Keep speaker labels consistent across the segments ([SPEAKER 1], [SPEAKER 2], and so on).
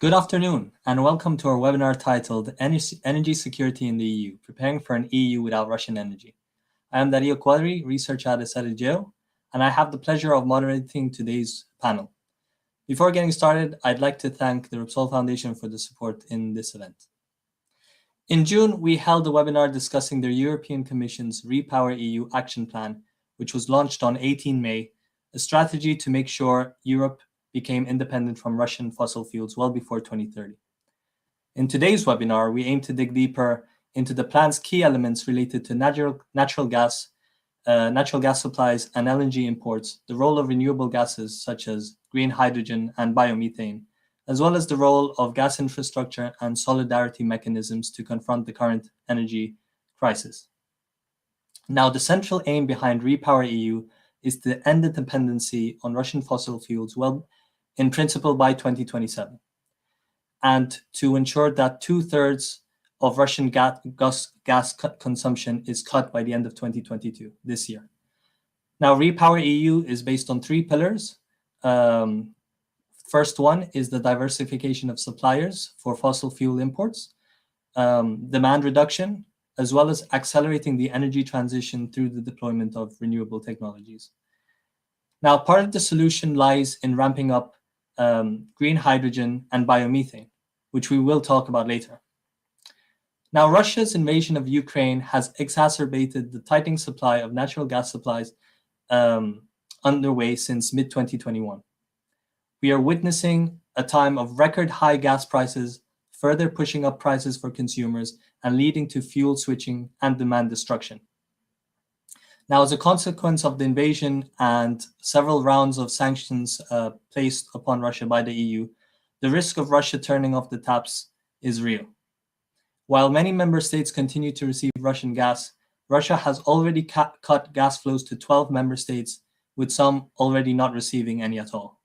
[SPEAKER 1] Good afternoon, and welcome to our webinar titled Energy Security in the EU, Preparing for an EU Without Russian Energy. I am Dario Quadri, researcher at EsadeGeo, and I have the pleasure of moderating today's panel. Before getting started, I'd like to thank the Repsol Foundation for the support in this event. In June, we held a webinar discussing the European Commission's REPowerEU action plan, which was launched on 18 May, a strategy to make sure Europe became independent from Russian fossil fuels well before 2030. In today's webinar, we aim to dig deeper into the plan's key elements related to natural gas supplies and LNG imports, the role of renewable gases such as green hydrogen and biomethane, as well as the role of gas infrastructure and solidarity mechanisms to confront the current energy crisis. Now, the central aim behind REPowerEU is to end the dependency on Russian fossil fuels in principle by 2027, and to ensure that 2/3 of Russian gas consumption is cut by the end of 2022, this year. Now, REPowerEU is based on 3 pillars. First one is the diversification of suppliers for fossil fuel imports, demand reduction, as well as accelerating the energy transition through the deployment of renewable technologies. Now, part of the solution lies in ramping up green hydrogen and biomethane, which we will talk about later. Now, Russia's invasion of Ukraine has exacerbated the tightening supply of natural gas supplies underway since mid-2021. We are witnessing a time of record high gas prices, further pushing up prices for consumers and leading to fuel switching and demand destruction. Now, as a consequence of the invasion and several rounds of sanctions placed upon Russia by the EU, the risk of Russia turning off the taps is real. While many member states continue to receive Russian gas, Russia has already cut gas flows to 12 member states, with some already not receiving any at all.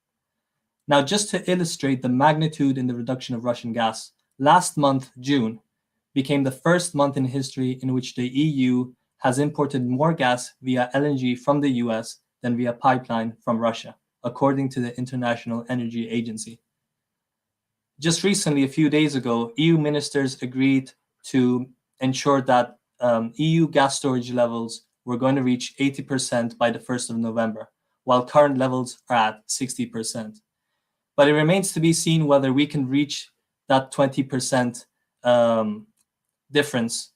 [SPEAKER 1] Now, just to illustrate the magnitude in the reduction of Russian gas, last month, June, became the first month in history in which the EU has imported more gas via LNG from the US than via pipeline from Russia, according to the International Energy Agency. Just recently, a few days ago, EU ministers agreed to ensure that EU gas storage levels were going to reach 80% by the 1st of November, while current levels are at 60%. But it remains to be seen whether we can reach that 20% difference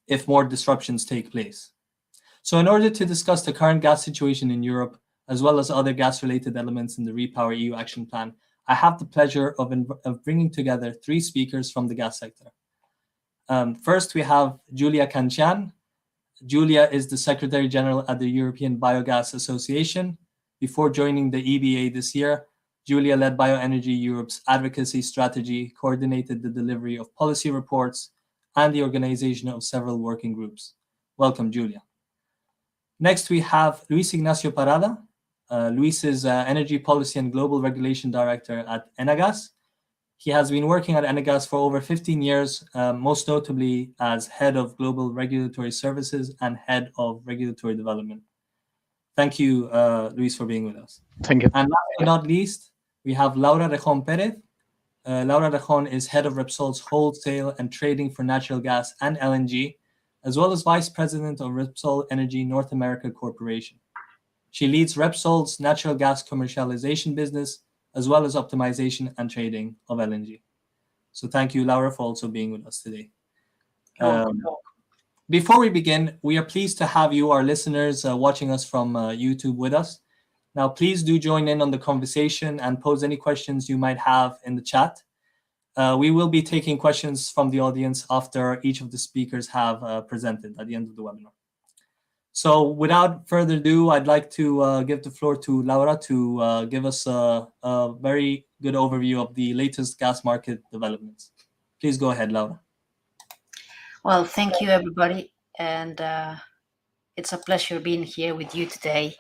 [SPEAKER 1] if more disruptions take place. So in order to discuss the current gas situation in Europe, as well as other gas-related elements in the REPowerEU action plan, I have the pleasure of bringing together 3 speakers from the gas sector. First, we have Julia Cancian. Julia is the Secretary General at the European Biogas Association. Before joining the EBA this year, Julia led Bioenergy Europe's advocacy strategy, coordinated the delivery of policy reports, and the organization of several working groups. Welcome, Julia. Next, we have Luis Ignacio Parada. Luis is Energy Policy and Global Regulation Director at Enagas. He has been working at Enagas for over 15 years, most notably as Head of Global Regulatory Services and Head of Regulatory Development. Thank you, Luis, for being with us.
[SPEAKER 2] Thank you.
[SPEAKER 1] And last but not least, we have Laura Rejon Perez. Laura Rejon is Head of Repsol's Wholesale and Trading for Natural Gas and LNG, as well as Vice President of Repsol Energy North America Corporation. She leads Repsol's natural gas commercialization business, as well as optimization and trading of LNG. So thank you, Laura, for also being with us today. Before we begin, we are pleased to have you, our listeners, watching us from YouTube with us. Now, please do join in on the conversation and pose any questions you might have in the chat. We will be taking questions from the audience after each of the speakers have presented at the end of the webinar. So without further ado, I'd like to give the floor to Laura to give us a very good overview of the latest gas market developments. Please go ahead, Laura.
[SPEAKER 3] Well, thank you, everybody. And it's a pleasure being here with you today.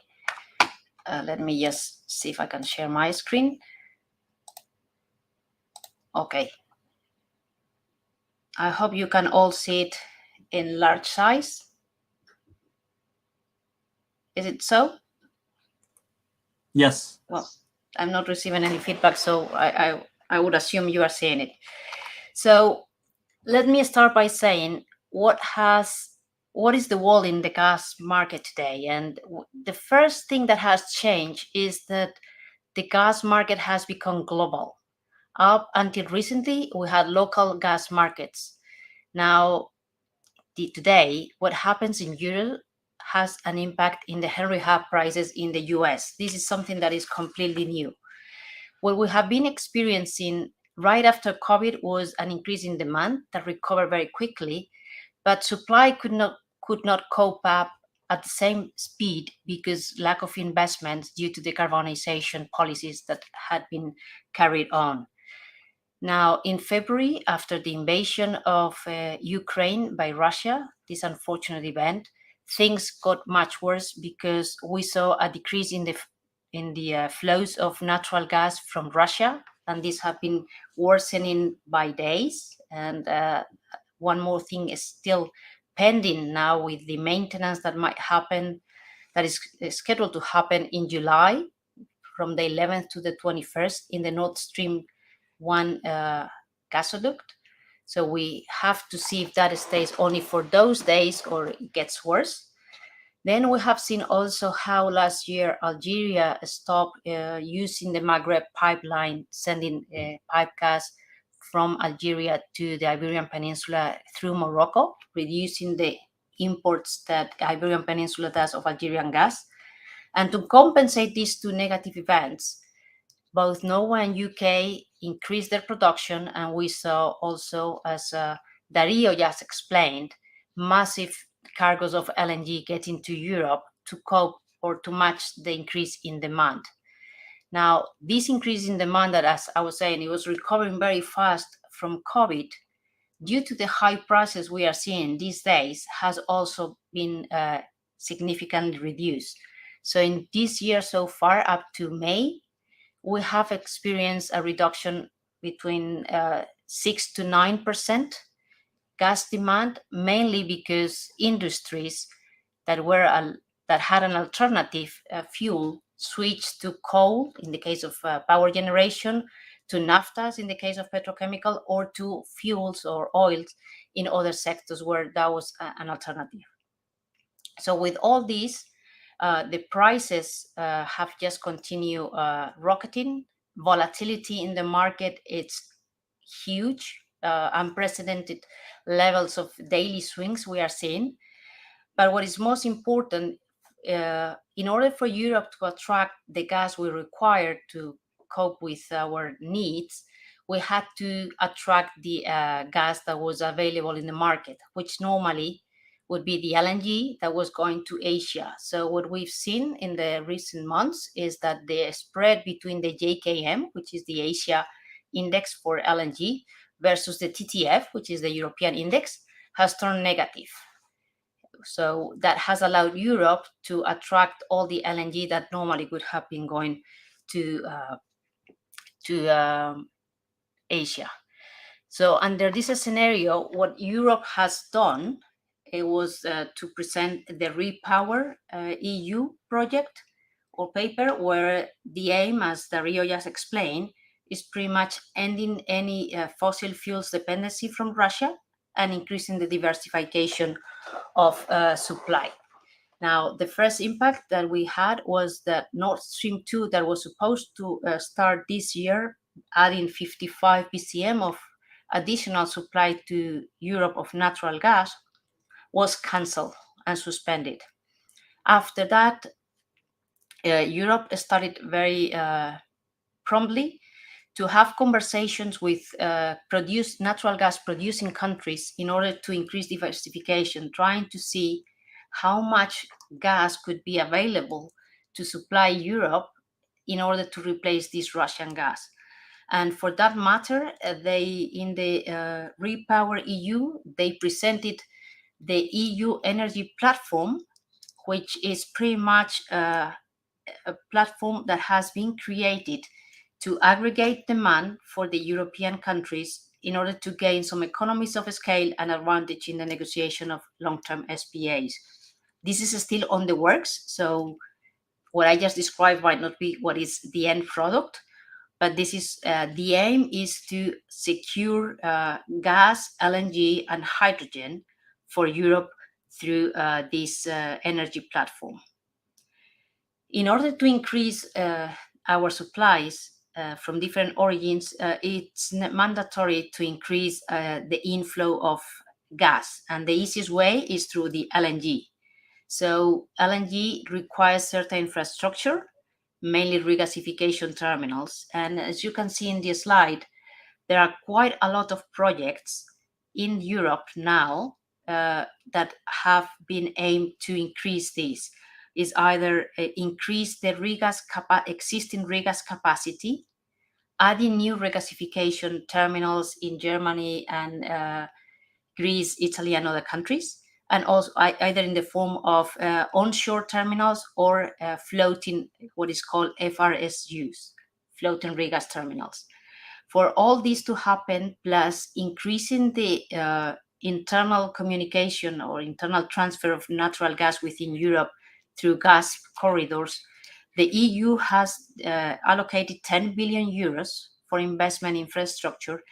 [SPEAKER 3] Let me just see if I can share my screen. Okay. I hope you can all see it in large size. Is it so?
[SPEAKER 1] Yes.
[SPEAKER 3] Well, I'm not receiving any feedback, so I I would assume you are seeing it. So let me start by saying what is the world in the gas market today. And the first thing that has changed is that the gas market has become global. Up until recently, we had local gas markets. Now, today, what happens in Europe has an impact in the Henry Hub prices in the US. This is something that is completely new. What we have been experiencing right after COVID was an increase in demand that recovered very quickly, but supply could not cope up at the same speed because lack of investments due to decarbonization policies that had been carried on. Now, in February, after the invasion of Ukraine by Russia, this unfortunate event, things got much worse because we saw a decrease in the flows of natural gas from Russia, and these have been worsening by days. And one more thing is still pending now with the maintenance that might happen, that is scheduled to happen in July from the 11th to the 21st in the Nord Stream 1 gasoduct. So we have to see if that stays only for those days or it gets worse. Then we have seen also how last year Algeria stopped using the Maghreb pipeline, sending pipe gas from Algeria to the Iberian Peninsula through Morocco, reducing the imports that Iberian Peninsula does of Algerian gas. And to compensate these two negative events, both Norway and UK increased their production, and we saw also, as Dario just explained, massive cargoes of LNG getting to Europe to cope or to match the increase in demand. Now, this increase in demand that, as I was saying, it was recovering very fast from COVID, due to the high prices we are seeing these days, has also been significantly reduced. So in this year so far, up to May, we have experienced a reduction between 6 to 9% gas demand, mainly because industries that had an alternative fuel switched to coal in the case of power generation, to naphthas in the case of petrochemical, or to fuels or oils in other sectors where that was an alternative. So with all these, the prices have just continued rocketing. Volatility in the market, it's huge, unprecedented levels of daily swings we are seeing. But what is most important, in order for Europe to attract the gas we require to cope with our needs, we had to attract the gas that was available in the market, which normally would be the LNG that was going to Asia. So what we've seen in the recent months is that the spread between the JKM, which is the Asia index for LNG, versus the TTF, which is the European index, has turned negative. So that has allowed Europe to attract all the LNG that normally would have been going to Asia. So under this scenario, what Europe has done, it was to present the REPowerEU project or paper, where the aim, as Dario just explained, is pretty much ending any fossil fuels dependency from Russia and increasing the diversification of supply. Now, the first impact that we had was that Nord Stream 2, that was supposed to start this year, adding 55 BCM of additional supply to Europe of natural gas, was cancelled and suspended. After that, Europe started very promptly to have conversations with natural gas producing countries in order to increase diversification, trying to see how much gas could be available to supply Europe in order to replace this Russian gas. And for that matter, they, in the REPowerEU, they presented the EU energy platform, which is pretty much a platform that has been created to aggregate demand for the European countries in order to gain some economies of scale and advantage in the negotiation of long-term SPAs. This is still on the works, so what I just described might not be what is the end product, But this is the aim is to secure gas, LNG, and hydrogen for Europe through this energy platform. In order to increase our supplies from different origins, it's mandatory to increase the inflow of gas, and the easiest way is through the LNG. So LNG requires certain infrastructure, mainly regasification terminals. And as you can see in the slide, there are quite a lot of projects in Europe now that have been aimed to increase this. Is either increase the existing regas capacity, adding new regasification terminals in Germany and Greece, Italy, and other countries, and also either in the form of onshore terminals or floating, what is called FRSUs, floating regas terminals. For all this to happen, plus increasing the internal communication or internal transfer of natural gas within Europe through gas corridors, the EU has allocated 10 billion euros for investment infrastructure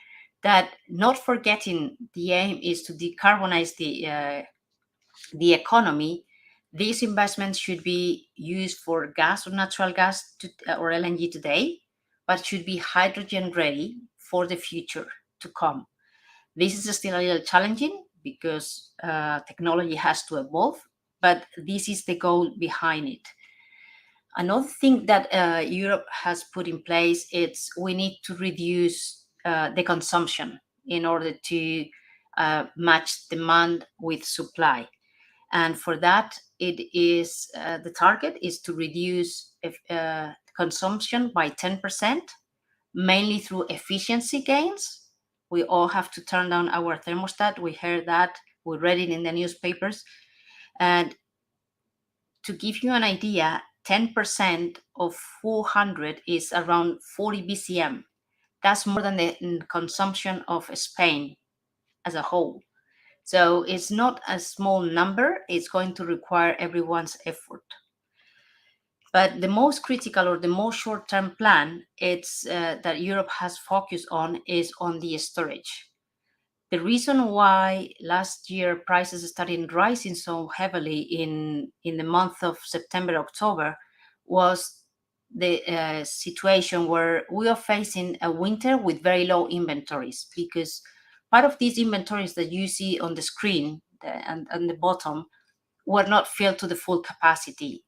[SPEAKER 3] that, not forgetting the aim is to decarbonize the economy. These investments should be used for gas or natural gas or LNG today, but should be hydrogen ready for the future to come. This is still a little challenging because technology has to evolve, but this is the goal behind it. Another thing that Europe has put in place is we need to reduce the consumption in order to match demand with supply. And for that, it is the target is to reduce consumption by 10%, mainly through efficiency gains. We all have to turn down our thermostat. We heard that, we read it in the newspapers. And to give you an idea, 10% of 400 is around 40 BCM. That's more than the consumption of Spain as a whole. So it's not a small number. It's going to require everyone's effort. But the most critical or the most short-term plan that Europe has focused on is on the storage. The reason why last year prices started rising so heavily in the month of September, October, was the situation where we are facing a winter with very low inventories, because part of these inventories that you see on the screen and the bottom were not filled to the full capacity.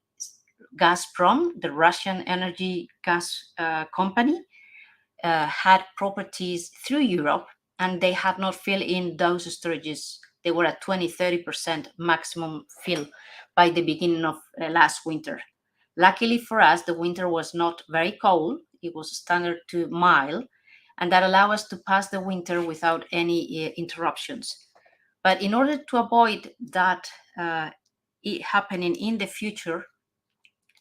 [SPEAKER 3] Gazprom, the Russian energy gas company, had properties through Europe, and they had not filled in those storages. They were at 20-30% maximum fill by the beginning of last winter. Luckily for us, the winter was not very cold. It was standard to mild, and that allowed us to pass the winter without any interruptions. But in order to avoid that happening in the future,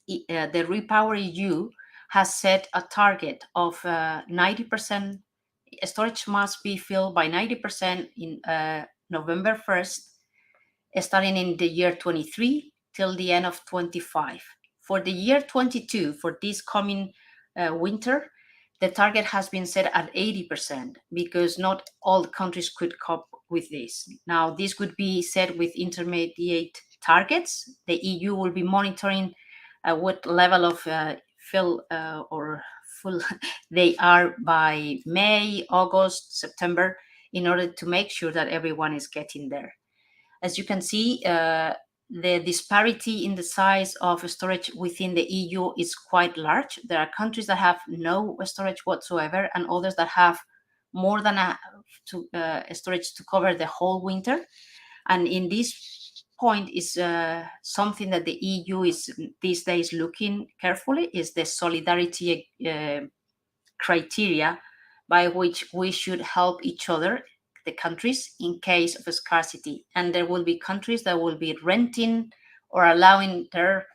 [SPEAKER 3] the REPowerEU has set a target of 90%. Storage must be filled by 90% in November 1st, starting in the year 23 till the end of 25. For the year 22, for this coming winter, the target has been set at 80% because not all countries could cope with this. Now, this could be set with intermediate targets. The EU will be monitoring what level of fill or full they are by May, August, September, in order to make sure that everyone is getting there. As you can see, the disparity in the size of storage within the EU is quite large. There are countries that have no storage whatsoever, and others that have more than storage to cover the whole winter. And in this point is something that the EU is these days looking carefully, is the solidarity criteria by which we should help each other, the countries, in case of a scarcity. And there will be countries that will be renting or allowing their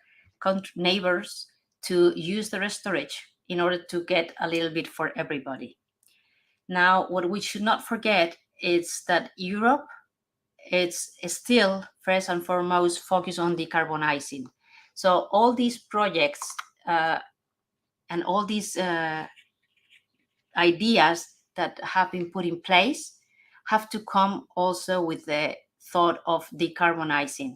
[SPEAKER 3] neighbors to use their storage in order to get a little bit for everybody. Now, what we should not forget is that Europe is still first and foremost focused on decarbonizing. So all these projects and all these ideas that have been put in place have to come also with the thought of decarbonizing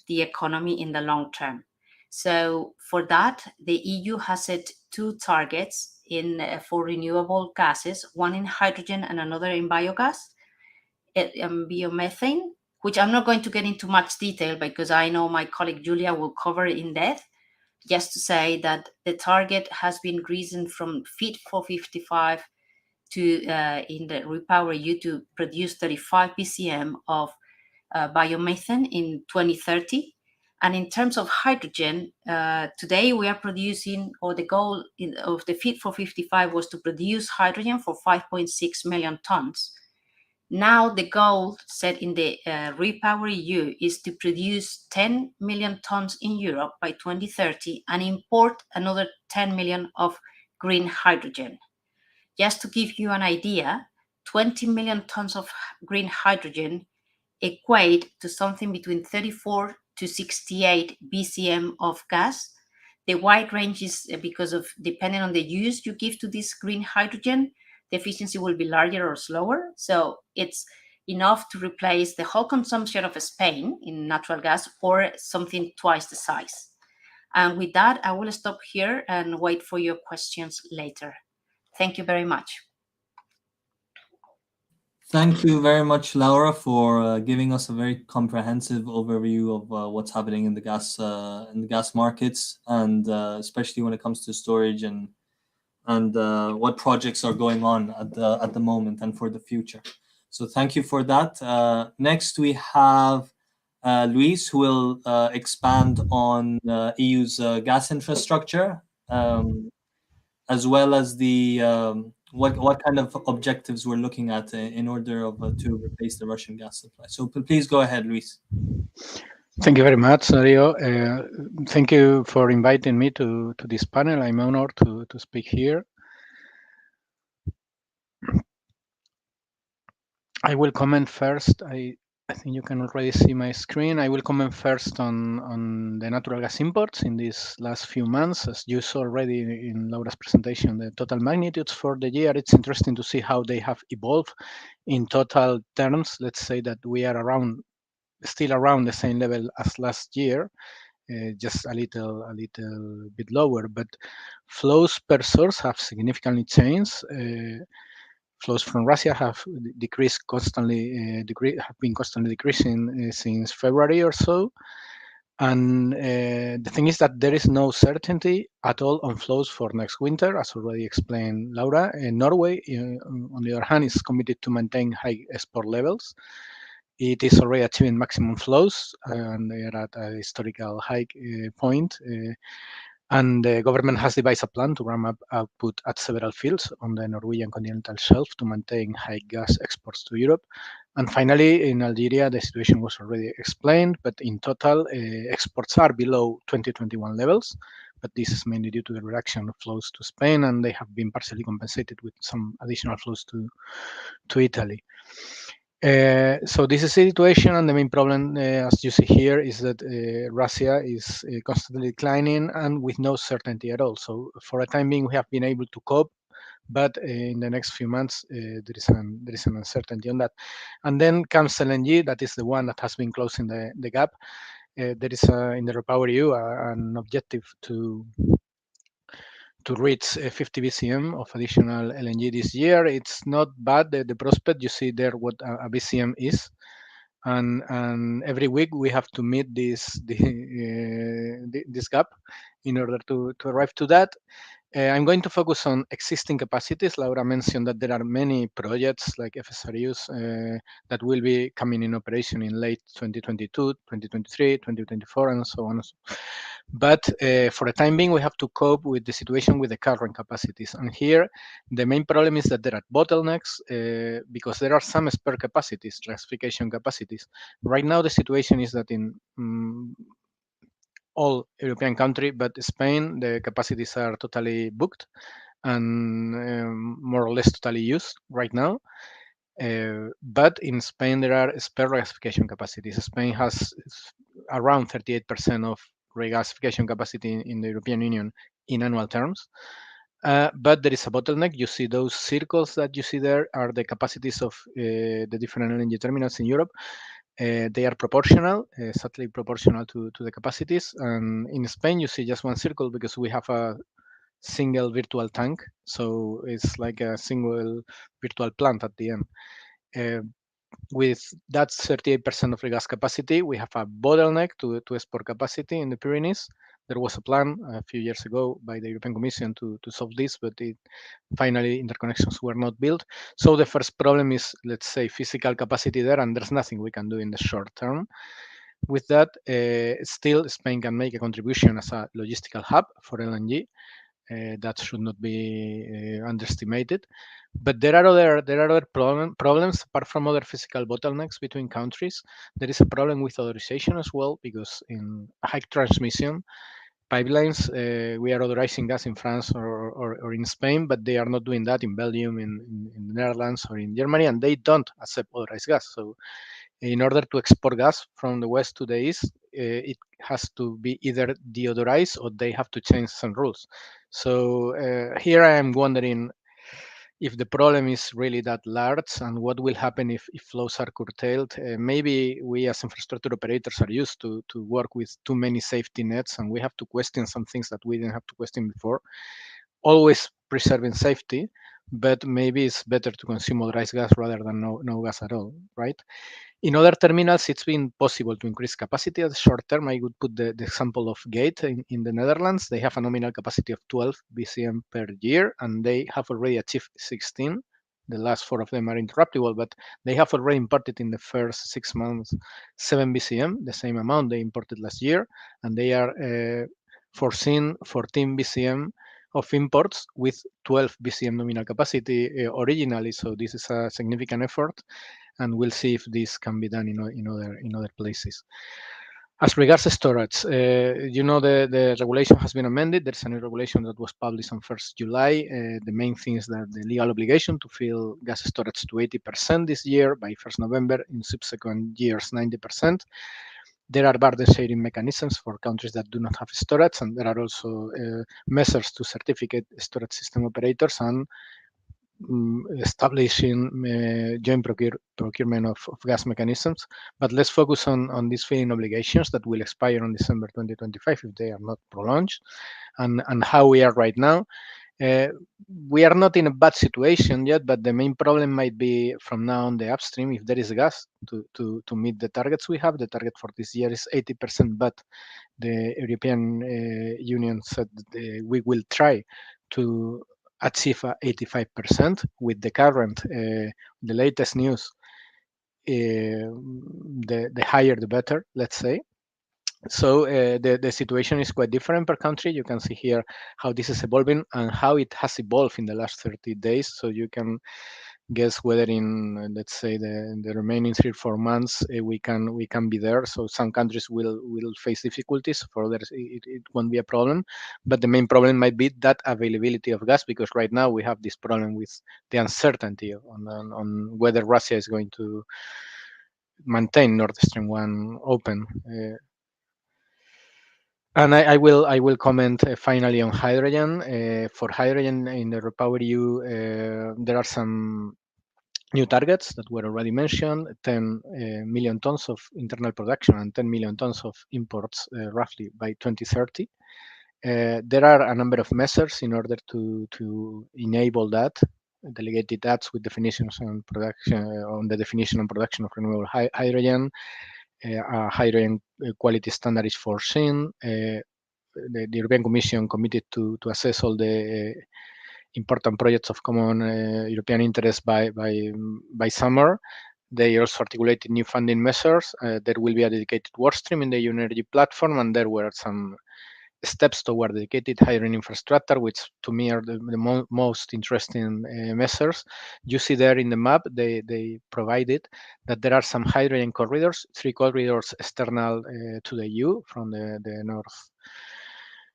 [SPEAKER 3] the economy in the long term. So for that, the EU has set two targets for renewable gases, one in hydrogen and another in biogas, biomethane, which I'm not going to get into much detail because I know my colleague Julia will cover it in depth. Just to say that the target has been risen from Fit for 55 to in the REPowerEU to produce 35 BCM of biomethane in 2030. And in terms of hydrogen, today we are producing, or the goal of the Fit for 55 was to produce hydrogen for 5.6 million tons. Now the goal set in the REPowerEU is to produce 10 million tons in Europe by 2030 and import another 10 million of green hydrogen. Just to give you an idea, 20 million tons of green hydrogen equate to something between 34 to 68 BCM of gas. The wide range is because of depending on the use you give to this green hydrogen, the efficiency will be larger or slower. So it's enough to replace the whole consumption of Spain in natural gas or something twice the size. And with that, I will stop here and wait for your questions later. Thank you very much.
[SPEAKER 1] Thank you very much, Laura, for giving us a very comprehensive overview of what's happening in the gas markets, and especially when it comes to storage and what projects are going on at the moment and for the future. So thank you for that. Next, we have Luis, who will expand on EU's gas infrastructure, as well as the what kind of objectives we're looking at in order to replace the Russian gas supply. So please go ahead, Luis.
[SPEAKER 2] Thank you very much, Dario. Thank you for inviting me to this panel. I'm honored to speak here. I will comment first. I think you can already see my screen. I will comment first on the natural gas imports in these last few months. As you saw already in Laura's presentation, the total magnitudes for the year, it's interesting to see how they have evolved in total terms. Let's say that we are still around the same level as last year, just a little bit lower, but flows per source have significantly changed. Flows from Russia have decreased constantly, have been constantly decreasing since February or so. And the thing is that there is no certainty at all on flows for next winter, as already explained Laura. Norway, on the other hand, is committed to maintain high export levels. It is already achieving maximum flows, and they are at a historical high point. And the government has devised a plan to ramp up output at several fields on the Norwegian continental shelf to maintain high gas exports to Europe. And finally, in Algeria, the situation was already explained, but in total, exports are below 2021 levels. But this is mainly due to the reduction of flows to Spain, and they have been partially compensated with some additional flows to Italy. So this is the situation, and the main problem, as you see here, is that Russia is constantly declining and with no certainty at all. So for a time being, we have been able to cope, but in the next few months, there is an uncertainty on that. And then comes LNG, that is the one that has been closing the gap. There is in the REPowerEU an objective to reach 50 BCM of additional LNG this year. It's not bad, the prospect. You see there what a BCM is. And every week we have to meet this gap in order to arrive to that. I'm going to focus on existing capacities. Laura mentioned that there are many projects like FSRUs that will be coming in operation in late 2022, 2023, 2024, and so on. But for the time being, we have to cope with the situation with the current capacities. And here, the main problem is that there are bottlenecks because there are some spare capacities, gasification capacities. Right now, the situation is that in all European countries, but Spain, the capacities are totally booked and more or less totally used right now. But in Spain, there are spare regasification capacities. Spain has around 38% of regasification capacity in the European Union in annual terms. But there is a bottleneck. You see those circles that you see there are the capacities of the different LNG terminals in Europe. They are proportional, exactly proportional to the capacities. And in Spain, you see just one circle because we have a single virtual tank. So it's like a single virtual plant at the end. With that 38% of the gas capacity, we have a bottleneck to export capacity in the Pyrenees. There was a plan a few years ago by the European Commission to solve this, but finally interconnections were not built. So the first problem is, let's say, physical capacity there, and there's nothing we can do in the short term. With that, still Spain can make a contribution as a logistical hub for LNG. That should not be underestimated. But there are other problems apart from other physical bottlenecks between countries. There is a problem with authorization as well, because in high transmission pipelines, we are authorizing gas in France or in Spain, but they are not doing that in Belgium, in the Netherlands, or in Germany, and they don't accept authorized gas. So in order to export gas from the west to the east, it has to be either deodorized or they have to change some rules. So here I am wondering if the problem is really that large and what will happen if flows are curtailed. Maybe we as infrastructure operators are used to work with too many safety nets, and we have to question some things that we didn't have to question before. Always preserving safety, but maybe it's better to consume authorized gas rather than no gas at all, right? In other terminals, it's been possible to increase capacity at the short term. I would put the example of Gate in the Netherlands. They have a nominal capacity of 12 BCM per year, and they have already achieved 16. The last 4 of them are interruptible, but they have already imported in the first 6 months 7 BCM, the same amount they imported last year, and they are foreseen 14 BCM of imports with 12 BCM nominal capacity originally. So this is a significant effort, and we'll see if this can be done in other places. As regards storage, the regulation has been amended. There's a new regulation that was published on 1st July. The main thing is that the legal obligation to fill gas storage to 80% this year by 1st November, in subsequent years 90%. There are burden sharing mechanisms for countries that do not have storage, and there are also measures to certificate storage system operators and establishing joint procurement of gas mechanisms. But let's focus on these filling obligations that will expire on December 2025 if they are not prolonged, and how we are right now. We are not in a bad situation yet, but the main problem might be from now on the upstream, if there is gas to meet the targets we have. The target for this year is 80%, but the European Union said that we will try to achieve 85% with the current, the latest news. The higher, the better, let's say. So the situation is quite different per country. You can see here how this is evolving and how it has evolved in the last 30 days. So you can guess whether in, let's say, the remaining 3-4 months we can be there. So some countries will face difficulties. For others, it won't be a problem. But the main problem might be that availability of gas, because right now we have this problem with the uncertainty on whether Russia is going to maintain Nord Stream 1 open. And I will comment finally on hydrogen. For hydrogen in the REPowerEU, there are some new targets that were already mentioned: 10 million tons of internal production and 10 million tons of imports, roughly by 2030. There are a number of measures in order to enable that. Delegated acts with definitions on production, on the definition and production of renewable hydrogen. Hydrogen quality standard is foreseen. The European Commission committed to assess all the important projects of common European interest by summer. They also articulated new funding measures. There will be a dedicated work stream in the EU energy platform, and there were some steps toward dedicated hydrogen infrastructure, which to me are the most interesting measures. You see there in the map, they provided that there are some hydrogen corridors, 3 corridors external to the EU from the North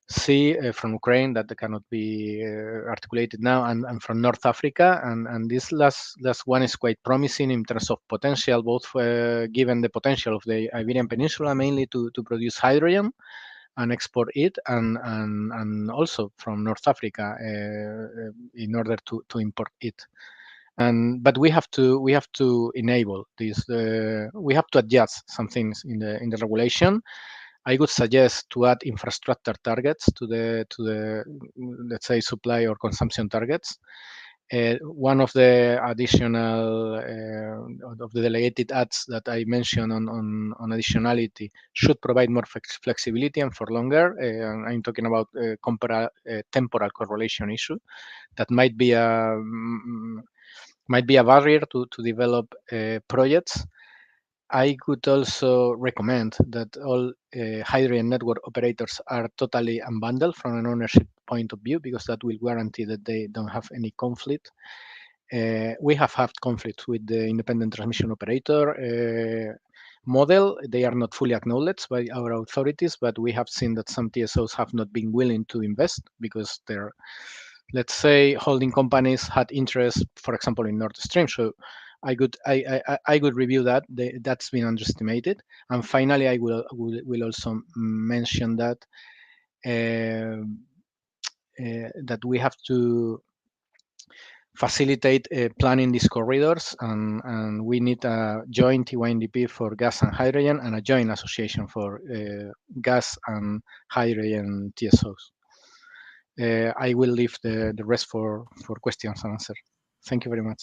[SPEAKER 2] Sea, from Ukraine, that cannot be articulated now, and from North Africa. And this last one is quite promising in terms of potential, both given the potential of the Iberian Peninsula mainly to produce hydrogen, and export it, and also from North Africa in order to import it. But we have to enable this. We have to adjust some things in the regulation. I would suggest to add infrastructure targets to the let's say supply or consumption targets. One of the additional of the delegated acts that I mentioned on additionality should provide more flexibility and for longer. I'm talking about temporal correlation issue that might be a barrier to develop projects. I could also recommend that all hydrogen network operators are totally unbundled from an ownership point of view, because that will guarantee that they don't have any conflict. We have had conflicts with the independent transmission operator model. They are not fully acknowledged by our authorities, but we have seen that some TSOs have not been willing to invest because their, let's say, holding companies had interest, for example, in Nord Stream. So I could review that. That's been underestimated. And finally, I will also mention that that we have to facilitate planning these corridors, and we need a joint TYNDP for gas and hydrogen, and a joint association for gas and hydrogen TSOs. I will leave the rest for questions and answers. Thank you very much.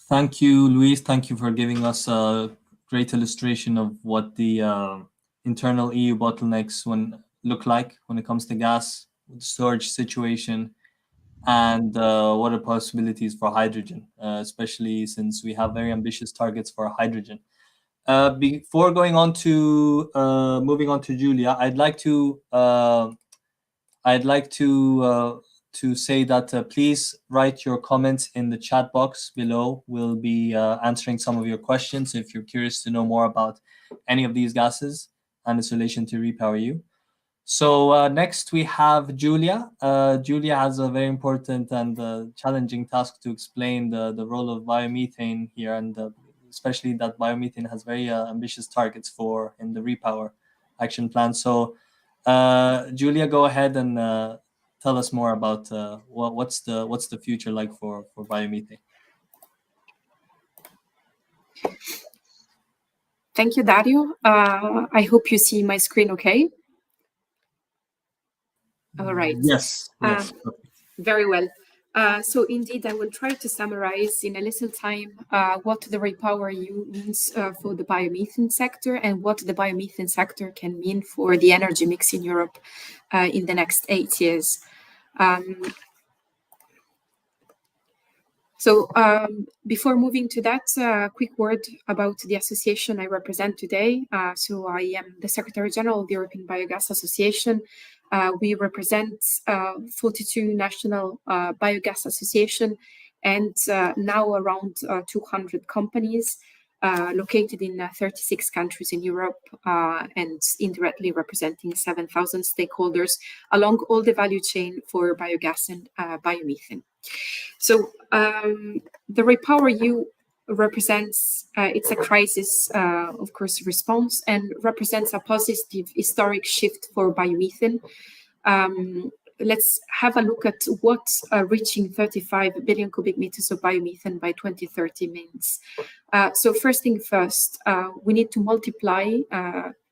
[SPEAKER 1] Thank you, Luis. Thank you for giving us a great illustration of what the internal EU bottlenecks look like when it comes to gas, the storage situation, and what are possibilities for hydrogen, especially since we have very ambitious targets for hydrogen. Before moving on to Julia, I'd like to say that please write your comments in the chat box below. We'll be answering some of your questions if you're curious to know more about any of these gases and its relation to REPowerEU. So next we have Julia. Julia has a very important and challenging task to explain the role of biomethane here, and especially that biomethane has very ambitious targets in the REPower action plan. So Julia, go ahead and tell us more about what's the future like for biomethane.
[SPEAKER 4] Thank you, Dario. I hope you see my screen okay. All right.
[SPEAKER 1] Yes.
[SPEAKER 4] Very well. So indeed, I will try to summarize in a little time what the REPowerEU means for the biomethane sector, and what the biomethane sector can mean for the energy mix in Europe in the next 8 years. Before moving to that, quick word about the association I represent today. So I am the Secretary General of the European Biogas Association. We represent 42 national biogas associations, and now around 200 companies located in 36 countries in Europe, and indirectly representing 7,000 stakeholders along all the value chain for biogas and biomethane. So the REPowerEU represents, it's a crisis, of course, response, and represents a positive historic shift for biomethane. Let's have a look at what reaching 35 billion cubic meters of biomethane by 2030 means. So first thing first, we need to multiply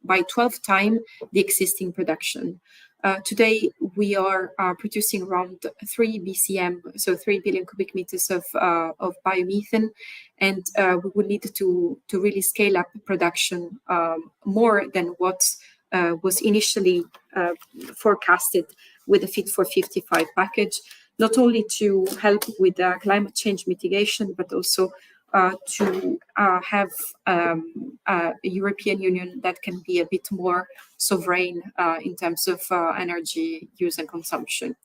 [SPEAKER 4] by 12 times the existing production. Today, we are producing around 3 BCM, so 3 billion cubic meters of biomethane, and we will need to really scale up production more than what was initially forecasted with the Fit for 55 package, not only to help with climate change mitigation, but also to have a European Union that can be a bit more sovereign in terms of energy use and consumption.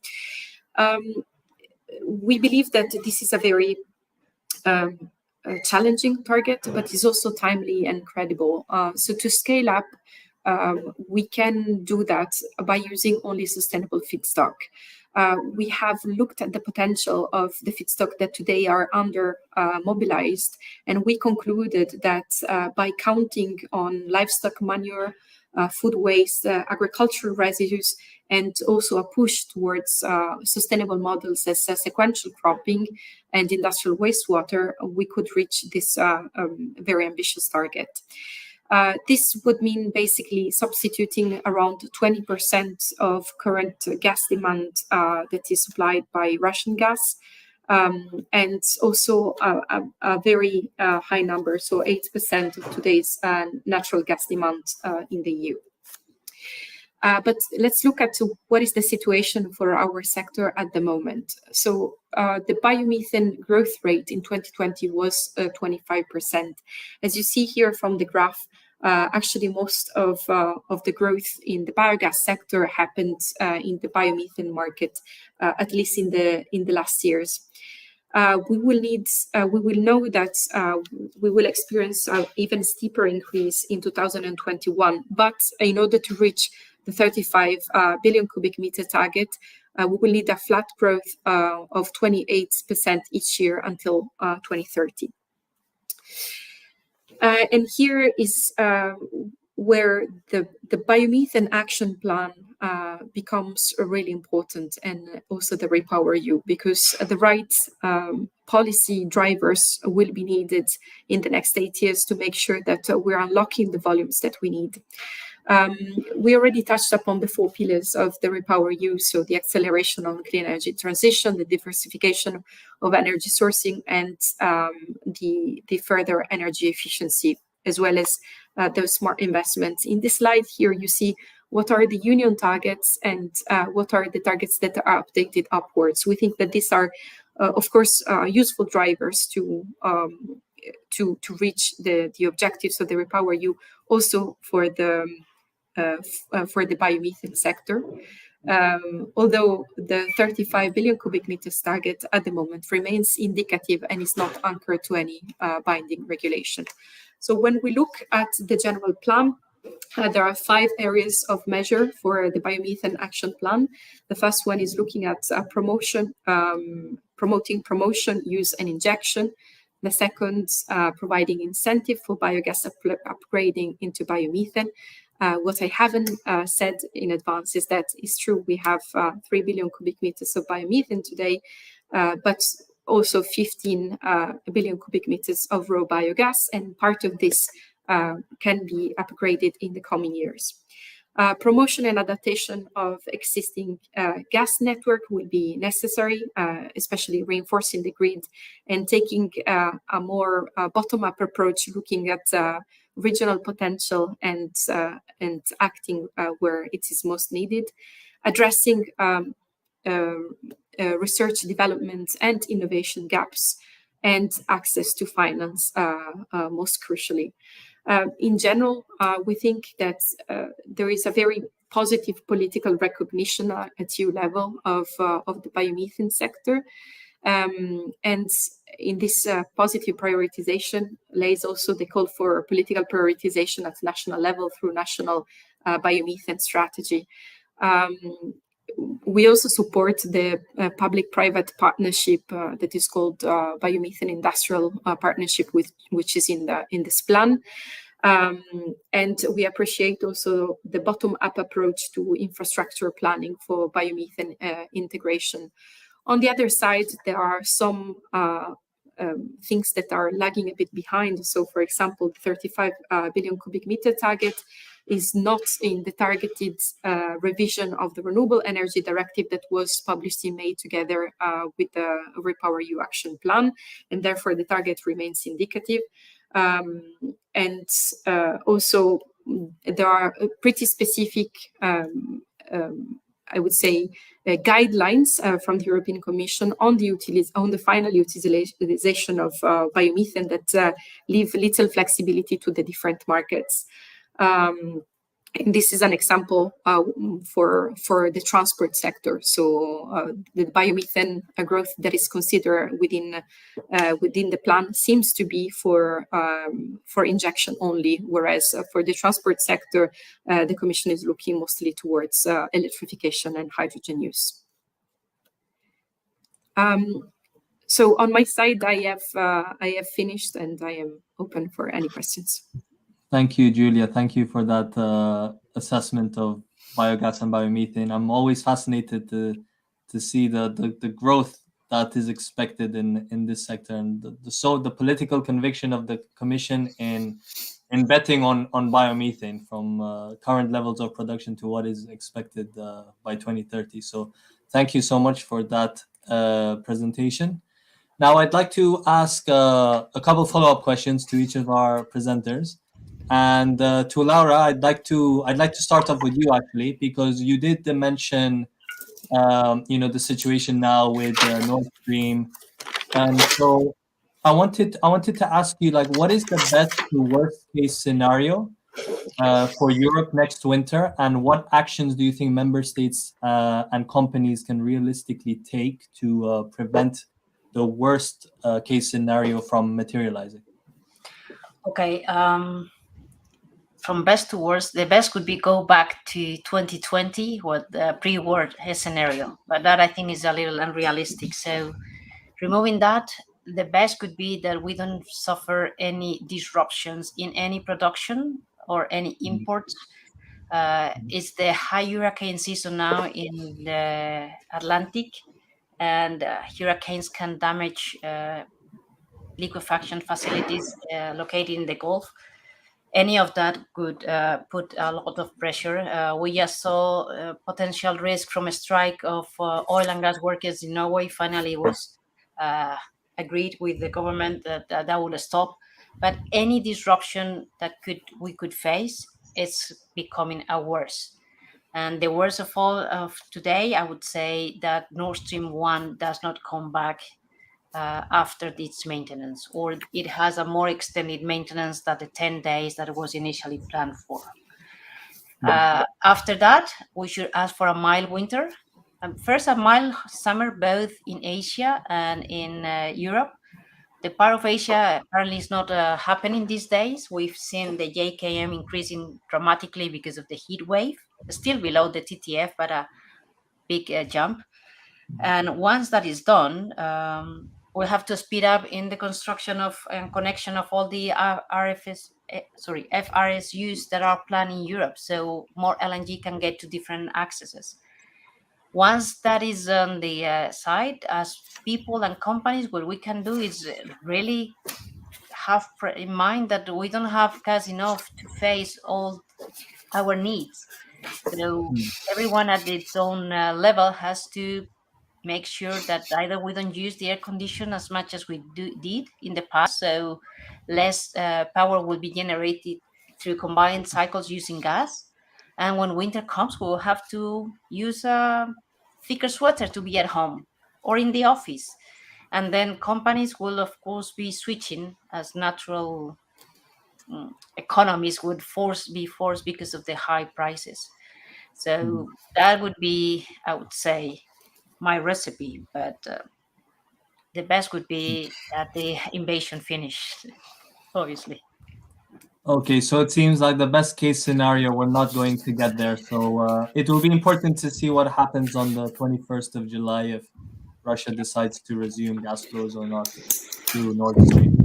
[SPEAKER 4] We believe that this is a very challenging target, but is also timely and credible. So to scale up, we can do that by using only sustainable feedstock. We have looked at the potential of the feedstock that today are under mobilized, and we concluded that by counting on livestock manure, food waste, agricultural residues, and also a push towards sustainable models as sequential cropping and industrial wastewater, we could reach this very ambitious target. This would mean basically substituting around 20% of current gas demand that is supplied by Russian gas, and also a very high number, so 8% of today's natural gas demand in the EU. But let's look at what is the situation for our sector at the moment. So the biomethane growth rate in 2020 was 25%. As you see here from the graph, actually most of the growth in the biogas sector happened in the biomethane market, at least in the last years. We will know that we will experience an even steeper increase in 2021. But in order to reach the 35 billion cubic meter target, we will need a flat growth of 28% each year until 2030. And here is where the biomethane action plan becomes really important, and also the REPowerEU, because the right policy drivers will be needed in the next 8 years to make sure that we're unlocking the volumes that we need. We already touched upon the 4 pillars of the REPowerEU, so the acceleration on clean energy transition, the diversification of energy sourcing, and the further energy efficiency, as well as those smart investments. In this slide here, you see what are the union targets and what are the targets that are updated upwards. We think that these are, of course, useful drivers to reach the objectives of the REPowerEU, also for the biomethane sector. Although the 35 billion cubic meters target at the moment remains indicative and is not anchored to any binding regulation. So when we look at the general plan, there are 5 areas of measure for the biomethane action plan. The first one is looking at promoting promotion, use, and injection. The second, providing incentive for biogas upgrading into biomethane. What I haven't said in advance is that it's true, we have 3 billion cubic meters of biomethane today, but also 15 billion cubic meters of raw biogas, and part of this can be upgraded in the coming years. Promotion and adaptation of existing gas network will be necessary, especially reinforcing the grid and taking a more bottom-up approach, looking at regional potential and acting where it is most needed, addressing research, development, and innovation gaps, and access to finance, most crucially. In general, we think that there is a very positive political recognition at EU level of the biomethane sector. And in this positive prioritization lays also the call for political prioritization at national level through national biomethane strategy. We also support the public-private partnership that is called Biomethane Industrial Partnership, which is in this plan. And we appreciate also the bottom-up approach to infrastructure planning for biomethane integration. On the other side, there are some things that are lagging a bit behind. So, for example, the 35 billion cubic meter target is not in the targeted revision of the Renewable Energy Directive that was published in May together with the REPowerEU action plan, and therefore the target remains indicative. And also there are pretty specific, I would say, guidelines from the European Commission on the final utilization of biomethane that leave little flexibility to the different markets. And this is an example for the transport sector. So the biomethane growth that is considered within the plan seems to be for injection only, whereas for the transport sector, the Commission is looking mostly towards electrification and hydrogen use. So on my side, I have finished, and I am open for any questions.
[SPEAKER 1] Thank you, Julia. Thank you for that assessment of biogas and biomethane. I'm always fascinated to see the growth that is expected in this sector, and the political conviction of the Commission in betting on biomethane from current levels of production to what is expected by 2030. So thank you so much for that presentation. Now I'd like to ask a couple follow-up questions to each of our presenters. And to Laura, I'd like to start off with you actually, because you did mention the situation now with Nord Stream, and so I wanted to ask you, like, what is the best to worst case scenario for Europe next winter, and what actions do you think member states and companies can realistically take to prevent the worst case scenario from materializing?
[SPEAKER 3] Okay. From best to worst, the best could be go back to 2020, what the pre-war scenario, but that I think is a little unrealistic. So removing that, the best could be that we don't suffer any disruptions in any production or any imports. It's the high hurricane season now in the Atlantic, and hurricanes can damage liquefaction facilities located in the Gulf. Any of that could put a lot of pressure. We just saw potential risk from a strike of oil and gas workers in Norway. Finally, was agreed with the government that that would stop. But any disruption that we could face, it's becoming a worse. And the worst of all of today, I would say that Nord Stream 1 does not come back after its maintenance, or it has a more extended maintenance than the 10 days that was initially planned for. After that, we should ask for a mild winter. First, a mild summer, both in Asia and in Europe. The part of Asia apparently is not happening these days. We've seen the JKM increasing dramatically because of the heat wave, still below the TTF, but a big jump. And once that is done, we'll have to speed up in the construction of and connection of all the FRSUs that are planned in Europe, so more LNG can get to different accesses. Once that is on the side, as people and companies, what we can do is really have in mind that we don't have gas enough to face all our needs. So everyone at its own level has to make sure that either we don't use the air condition as much as we did in the past, so less power will be generated through combined cycles using gas. And when winter comes, we will have to use a thicker sweater to be at home or in the office. And then companies will, of course, be switching as natural economies would be forced because of the high prices. So that would be, I would say, my recipe, but the best would be that the invasion finished, obviously.
[SPEAKER 1] Okay, so it seems like the best case scenario, we're not going to get there. So it will be important to see what happens on the 21st of July if Russia decides to resume gas flows or not through Nord Stream.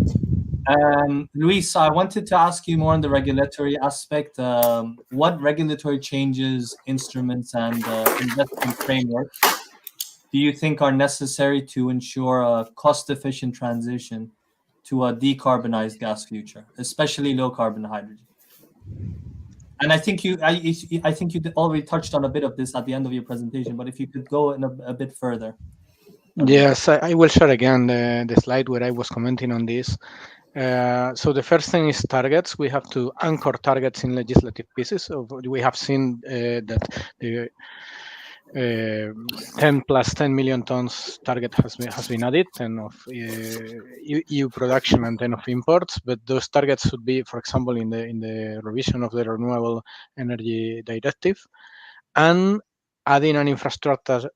[SPEAKER 1] Luis, I wanted to ask you more on the regulatory aspect. What regulatory changes, instruments, and investment frameworks do you think are necessary to ensure a cost-efficient transition to a decarbonized gas future, especially low-carbon hydrogen? And I think you already touched on a bit of this at the end of your presentation, but if you could go in a bit further.
[SPEAKER 2] Yes, I will share again the slide where I was commenting on this. So the first thing is targets. We have to anchor targets in legislative pieces. We have seen that the 10 plus 10 million tons target has been added, 10 of EU production and 10 of imports. But those targets should be, for example, in the revision of the Renewable Energy Directive, and adding an infrastructure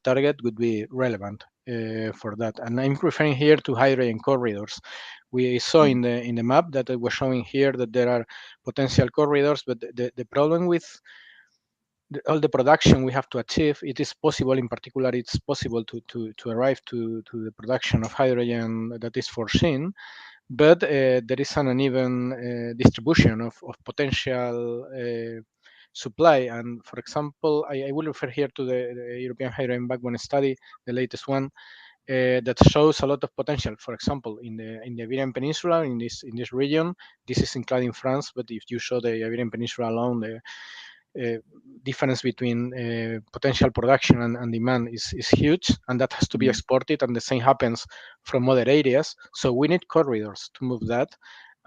[SPEAKER 2] target would be relevant for that. And I'm referring here to hydrogen corridors. We saw in the map that I was showing here that there are potential corridors, but the problem with all the production we have to achieve, it is possible, in particular, it's possible to arrive to the production of hydrogen that is foreseen, but there is an uneven distribution of potential supply. And for example, I will refer here to the European Hydrogen Backbone Study, the latest one, that shows a lot of potential. For example, in the Iberian Peninsula, in this region, this is including France, but if you show the Iberian Peninsula alone, the difference between potential production and demand is huge, and that has to be exported, and the same happens from other areas. So we need corridors to move that,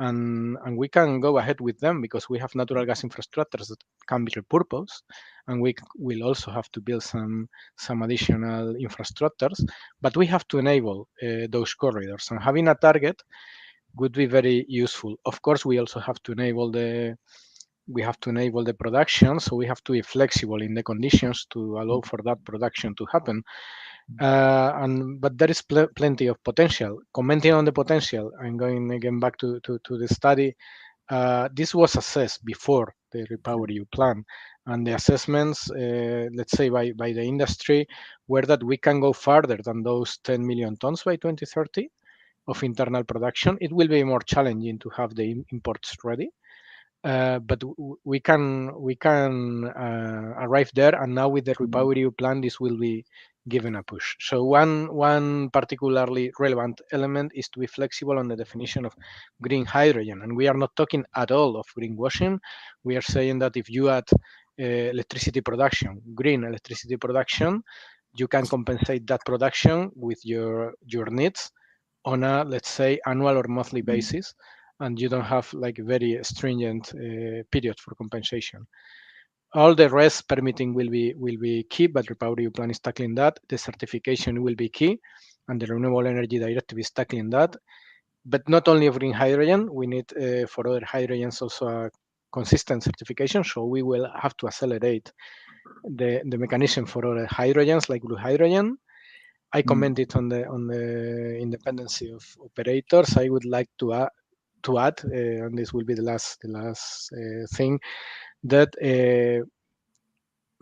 [SPEAKER 2] and we can go ahead with them because we have natural gas infrastructures that can be repurposed, and we will also have to build some additional infrastructures, but we have to enable those corridors, and having a target would be very useful. Of course, we also have to enable the production, so we have to be flexible in the conditions to allow for that production to happen. But there is plenty of potential. Commenting on the potential, I'm going again back to the study. This was assessed before the REPowerEU plan, and the assessments, let's say by the industry, were that we can go farther than those 10 million tons by 2030 of internal production. It will be more challenging to have the imports ready. But we can arrive there, and now with the REPowerEU plan, this will be given a push. So one particularly relevant element is to be flexible on the definition of green hydrogen, and we are not talking at all of greenwashing. We are saying that if you add electricity production, green electricity production, you can compensate that production with your needs on a, let's say, annual or monthly basis, and you don't have like a very stringent period for compensation. All the rest, permitting will be key, but REPowerEU plan is tackling that. The certification will be key, and the Renewable Energy Directive is tackling that. But not only of green hydrogen, we need for other hydrogens also a consistent certification. So we will have to accelerate the mechanism for other hydrogens like blue hydrogen. I commented on the independency of operators. I would like to add, and this will be the last thing, that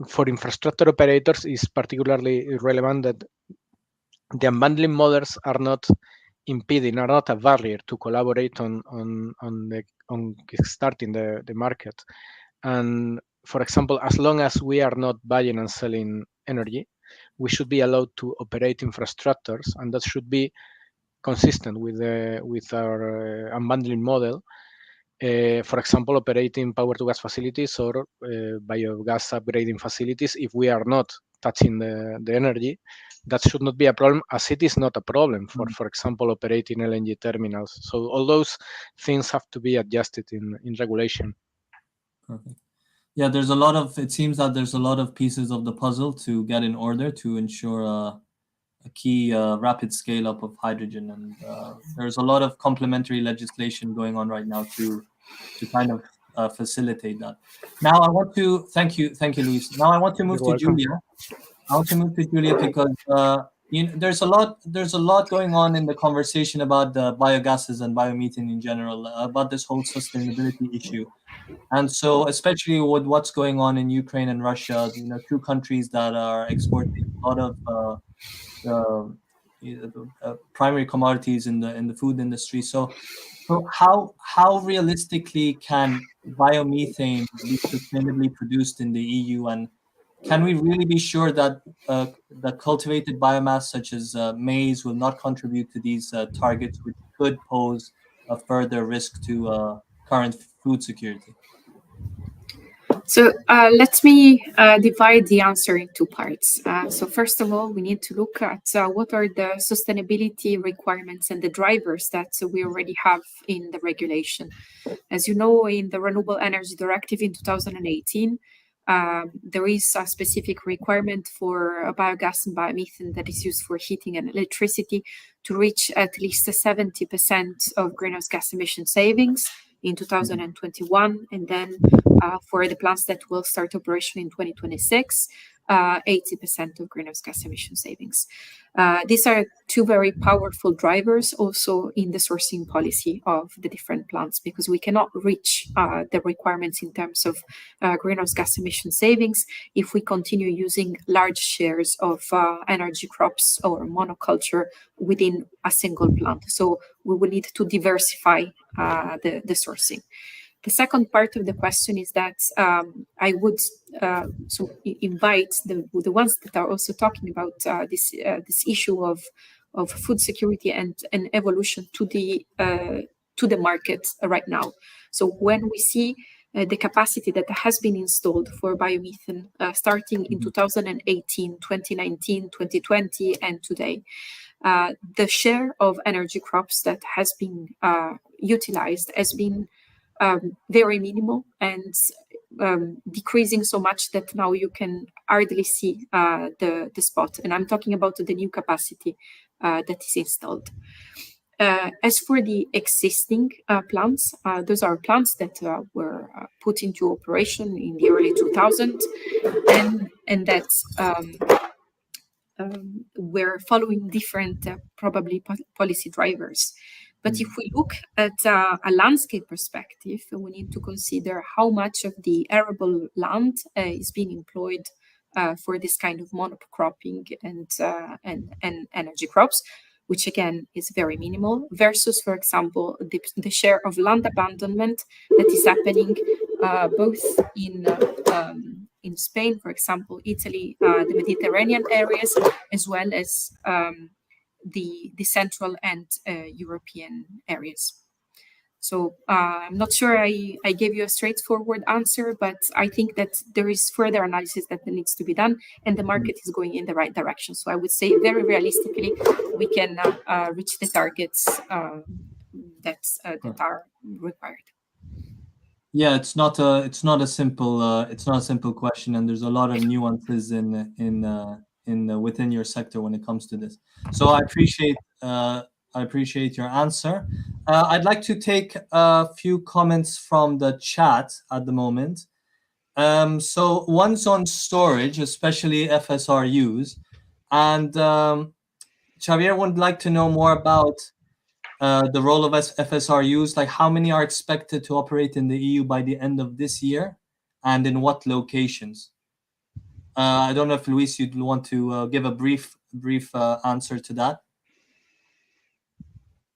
[SPEAKER 2] for infrastructure operators is particularly relevant that the unbundling models are not impeding, are not a barrier to collaborate on starting the market. And for example, as long as we are not buying and selling energy, we should be allowed to operate infrastructures, and that should be consistent with our unbundling model. For example, operating power to gas facilities or biogas upgrading facilities. If we are not touching the energy, that should not be a problem, as it is not a problem for example, operating LNG terminals. So all those things have to be adjusted in regulation.
[SPEAKER 1] Perfect. Yeah, there's a lot of, it seems that there's a lot of pieces of the puzzle to get in order to ensure a key rapid scale up of hydrogen, and there's a lot of complementary legislation going on right now to kind of facilitate that. Now I want to thank you, Luis. Now I want to move to Julia. Because there's a lot going on in the conversation about the biogases and biomethane in general, about this whole sustainability issue. And so, especially with what's going on in Ukraine and Russia, two countries that are exporting a lot of primary commodities in the food industry. So how realistically can biomethane be sustainably produced in the EU, and can we really be sure that the cultivated biomass such as maize will not contribute to these targets, which could pose a further risk to current food security?
[SPEAKER 4] So let me divide the answer in two parts. So first of all, we need to look at what are the sustainability requirements and the drivers that we already have in the regulation. As you know, in the Renewable Energy Directive in 2018, there is a specific requirement for biogas and biomethane that is used for heating and electricity to reach at least 70% of greenhouse gas emission savings in 2021, and then for the plants that will start operation in 2026, 80% of greenhouse gas emission savings. These are two very powerful drivers also in the sourcing policy of the different plants, because we cannot reach the requirements in terms of greenhouse gas emission savings if we continue using large shares of energy crops or monoculture within a single plant. So we will need to diversify the sourcing. The second part of the question is that I would invite the ones that are also talking about this issue of food security and evolution to the market right now. So when we see the capacity that has been installed for biomethane starting in 2018, 2019, 2020, and today, the share of energy crops that has been utilized has been very minimal and decreasing so much that now you can hardly see the spot. And I'm talking about the new capacity that is installed. As for the existing plants, those are plants that were put into operation in the early 2000s and that we're following different probably policy drivers. But if we look at a landscape perspective, we need to consider how much of the arable land is being employed for this kind of monocropping and energy crops, which again is very minimal, versus, for example, the share of land abandonment that is happening both in Spain, for example, Italy, the Mediterranean areas, as well as the Central and European areas. So I'm not sure I gave you a straightforward answer, but I think that there is further analysis that needs to be done, and the market is going in the right direction. So I would say very realistically, we can reach the targets that are required.
[SPEAKER 1] Yeah, it's not a simple question, and there's a lot of nuances in within your sector when it comes to this. So I appreciate your answer. I'd like to take a few comments from the chat at the moment. So one's on storage, especially FSRUs, and Xavier would like to know more about the role of FSRUs, like how many are expected to operate in the EU by the end of this year, and in what locations? I don't know if Luis, you'd want to give a brief answer to that.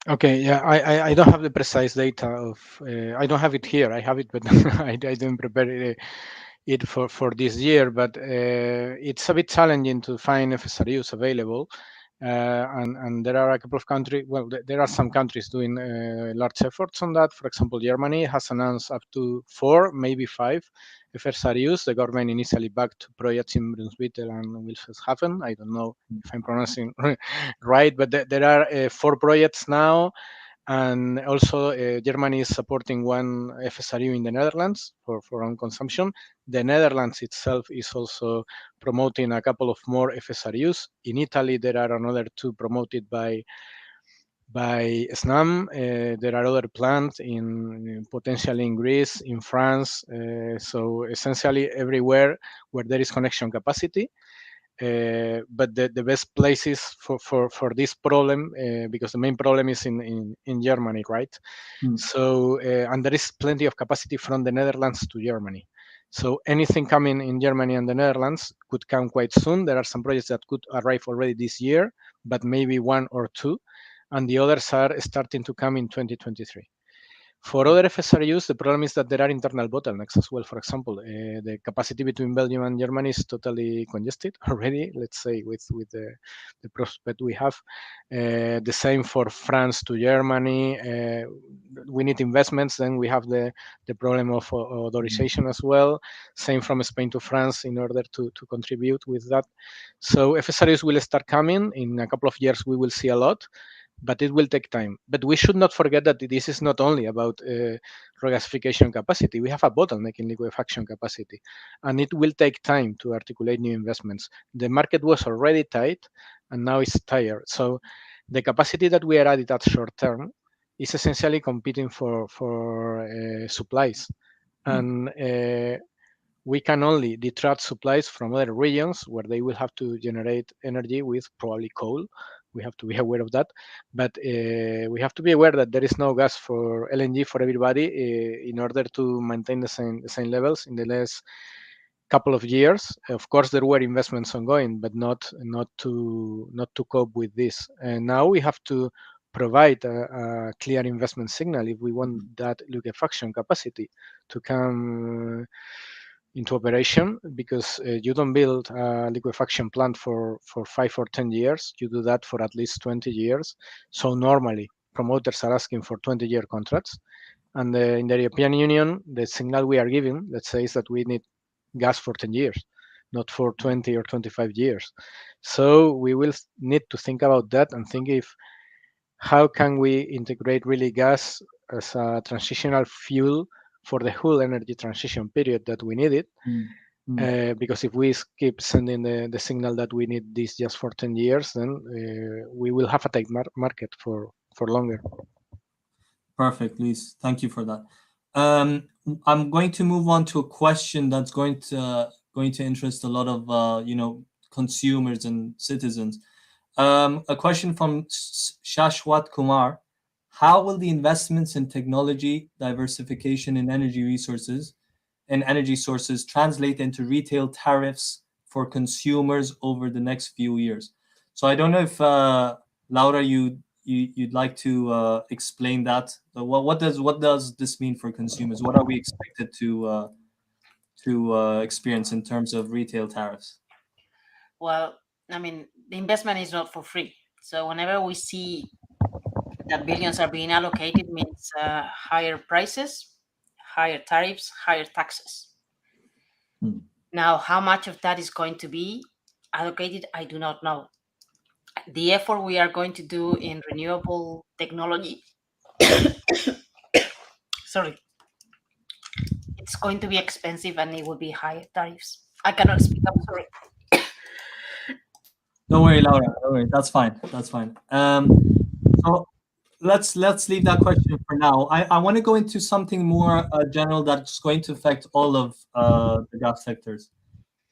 [SPEAKER 2] Okay, yeah, I don't have the precise data of, I don't have it here. I have it, but I didn't prepare it for this year. But it's a bit challenging to find FSRUs available. And there are a couple of countries, well, there are some countries doing large efforts on that. For example, Germany has announced up to 4, maybe 5 FSRUs. The government initially backed projects in Brunsbüttel and Wilhelmshaven. I don't know if I'm pronouncing right, but there are 4 projects now. And also Germany is supporting one FSRU in the Netherlands for own consumption. The Netherlands itself is also promoting a couple of more FSRUs. In Italy, there are another 2 promoted by SNAM. There are other plants potentially in Greece, in France. So essentially everywhere where there is connection capacity. But the best places for this problem, because the main problem is in Germany, right? So, and there is plenty of capacity from the Netherlands to Germany. So anything coming in Germany and the Netherlands could come quite soon. There are some projects that could arrive already this year, but maybe 1 or 2, and the others are starting to come in 2023. For other FSRUs, the problem is that there are internal bottlenecks as well. For example, the capacity between Belgium and Germany is totally congested already, let's say, with the prospect we have. The same for France to Germany. We need investments. Then we have the problem of authorization as well. Same from Spain to France in order to contribute with that. So FSRUs will start coming. In a couple of years, we will see a lot, but it will take time. But we should not forget that this is not only about regasification capacity. We have a bottleneck in liquefaction capacity, and it will take time to articulate new investments. The market was already tight, and now it's tired. So the capacity that we are adding at short term is essentially competing for supplies. And we can only detract supplies from other regions where they will have to generate energy with probably coal. We have to be aware of that, but we have to be aware that there is no gas for LNG for everybody in order to maintain the same levels in the last couple of years. Of course, there were investments ongoing, but not to cope with this. And now we have to provide a clear investment signal if we want that liquefaction capacity to come into operation, because you don't build a liquefaction plant for 5 or 10 years. You do that for at least 20 years. So normally promoters are asking for 20-year contracts. And in the European Union, the signal we are giving, let's say, is that we need gas for 10 years, not for 20 or 25 years. So we will need to think about that and think if how can we integrate really gas as a transitional fuel for the whole energy transition period that we need it. Because if we keep sending the signal that we need this just for 10 years, then we will have a tight market for longer.
[SPEAKER 1] Perfect, Luis. Thank you for that. I'm going to move on to a question that's going to interest a lot of consumers and citizens. A question from Shashwat Kumar: how will the investments in technology, diversification in energy resources, and energy sources translate into retail tariffs for consumers over the next few years? So I don't know if Laura, you'd like to explain that. What does this mean for consumers? What are we expected to experience in terms of retail tariffs?
[SPEAKER 3] Well, I mean, the investment is not for free. So whenever we see that billions are being allocated, means higher prices, higher tariffs, higher taxes. Now, how much of that is going to be allocated, I do not know. The effort we are going to do in renewable technology, sorry, it's going to be expensive and it will be higher tariffs. I cannot speak up, sorry.
[SPEAKER 1] Don't worry, Laura. Don't worry. That's fine. That's fine. So let's leave that question for now. I want to go into something more general that's going to affect all of the gas sectors.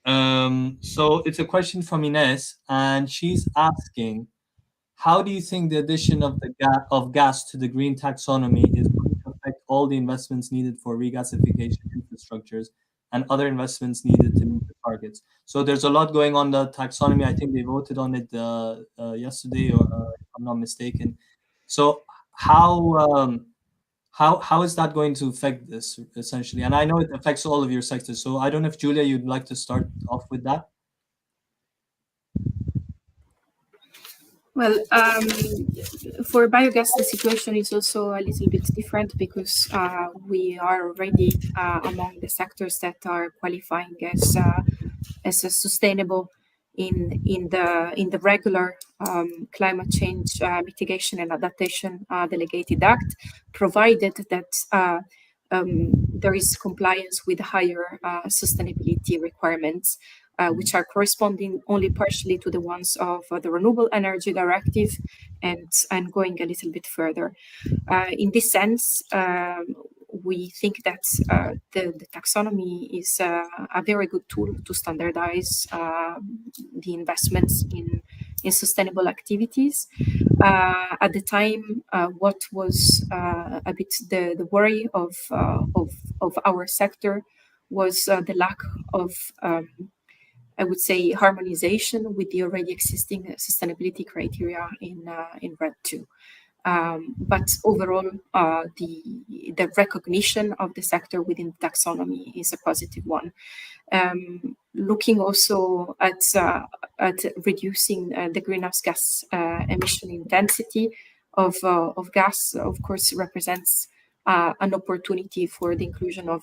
[SPEAKER 1] So it's a question from Ines, and she's asking, how do you think the addition of gas to the green taxonomy is going to affect all the investments needed for regasification infrastructures and other investments needed to meet the targets? So there's a lot going on the taxonomy. I think they voted on it yesterday, or if I'm not mistaken. So how is that going to affect this essentially? And I know it affects all of your sectors. So I don't know if Julia, you'd like to start off with that.
[SPEAKER 4] Well, for biogas, the situation is also a little bit different because we are already among the sectors that are qualifying as a sustainable in the regular climate change mitigation and adaptation delegated act, provided that there is compliance with higher sustainability requirements, which are corresponding only partially to the ones of the Renewable Energy Directive and going a little bit further. In this sense, we think that the taxonomy is a very good tool to standardize the investments in sustainable activities. At the time, what was a bit the worry of our sector was the lack of I would say harmonization with the already existing sustainability criteria in RED II. But overall, the recognition of the sector within the taxonomy is a positive one. Looking also at reducing the greenhouse gas emission intensity of gas, of course, represents an opportunity for the inclusion of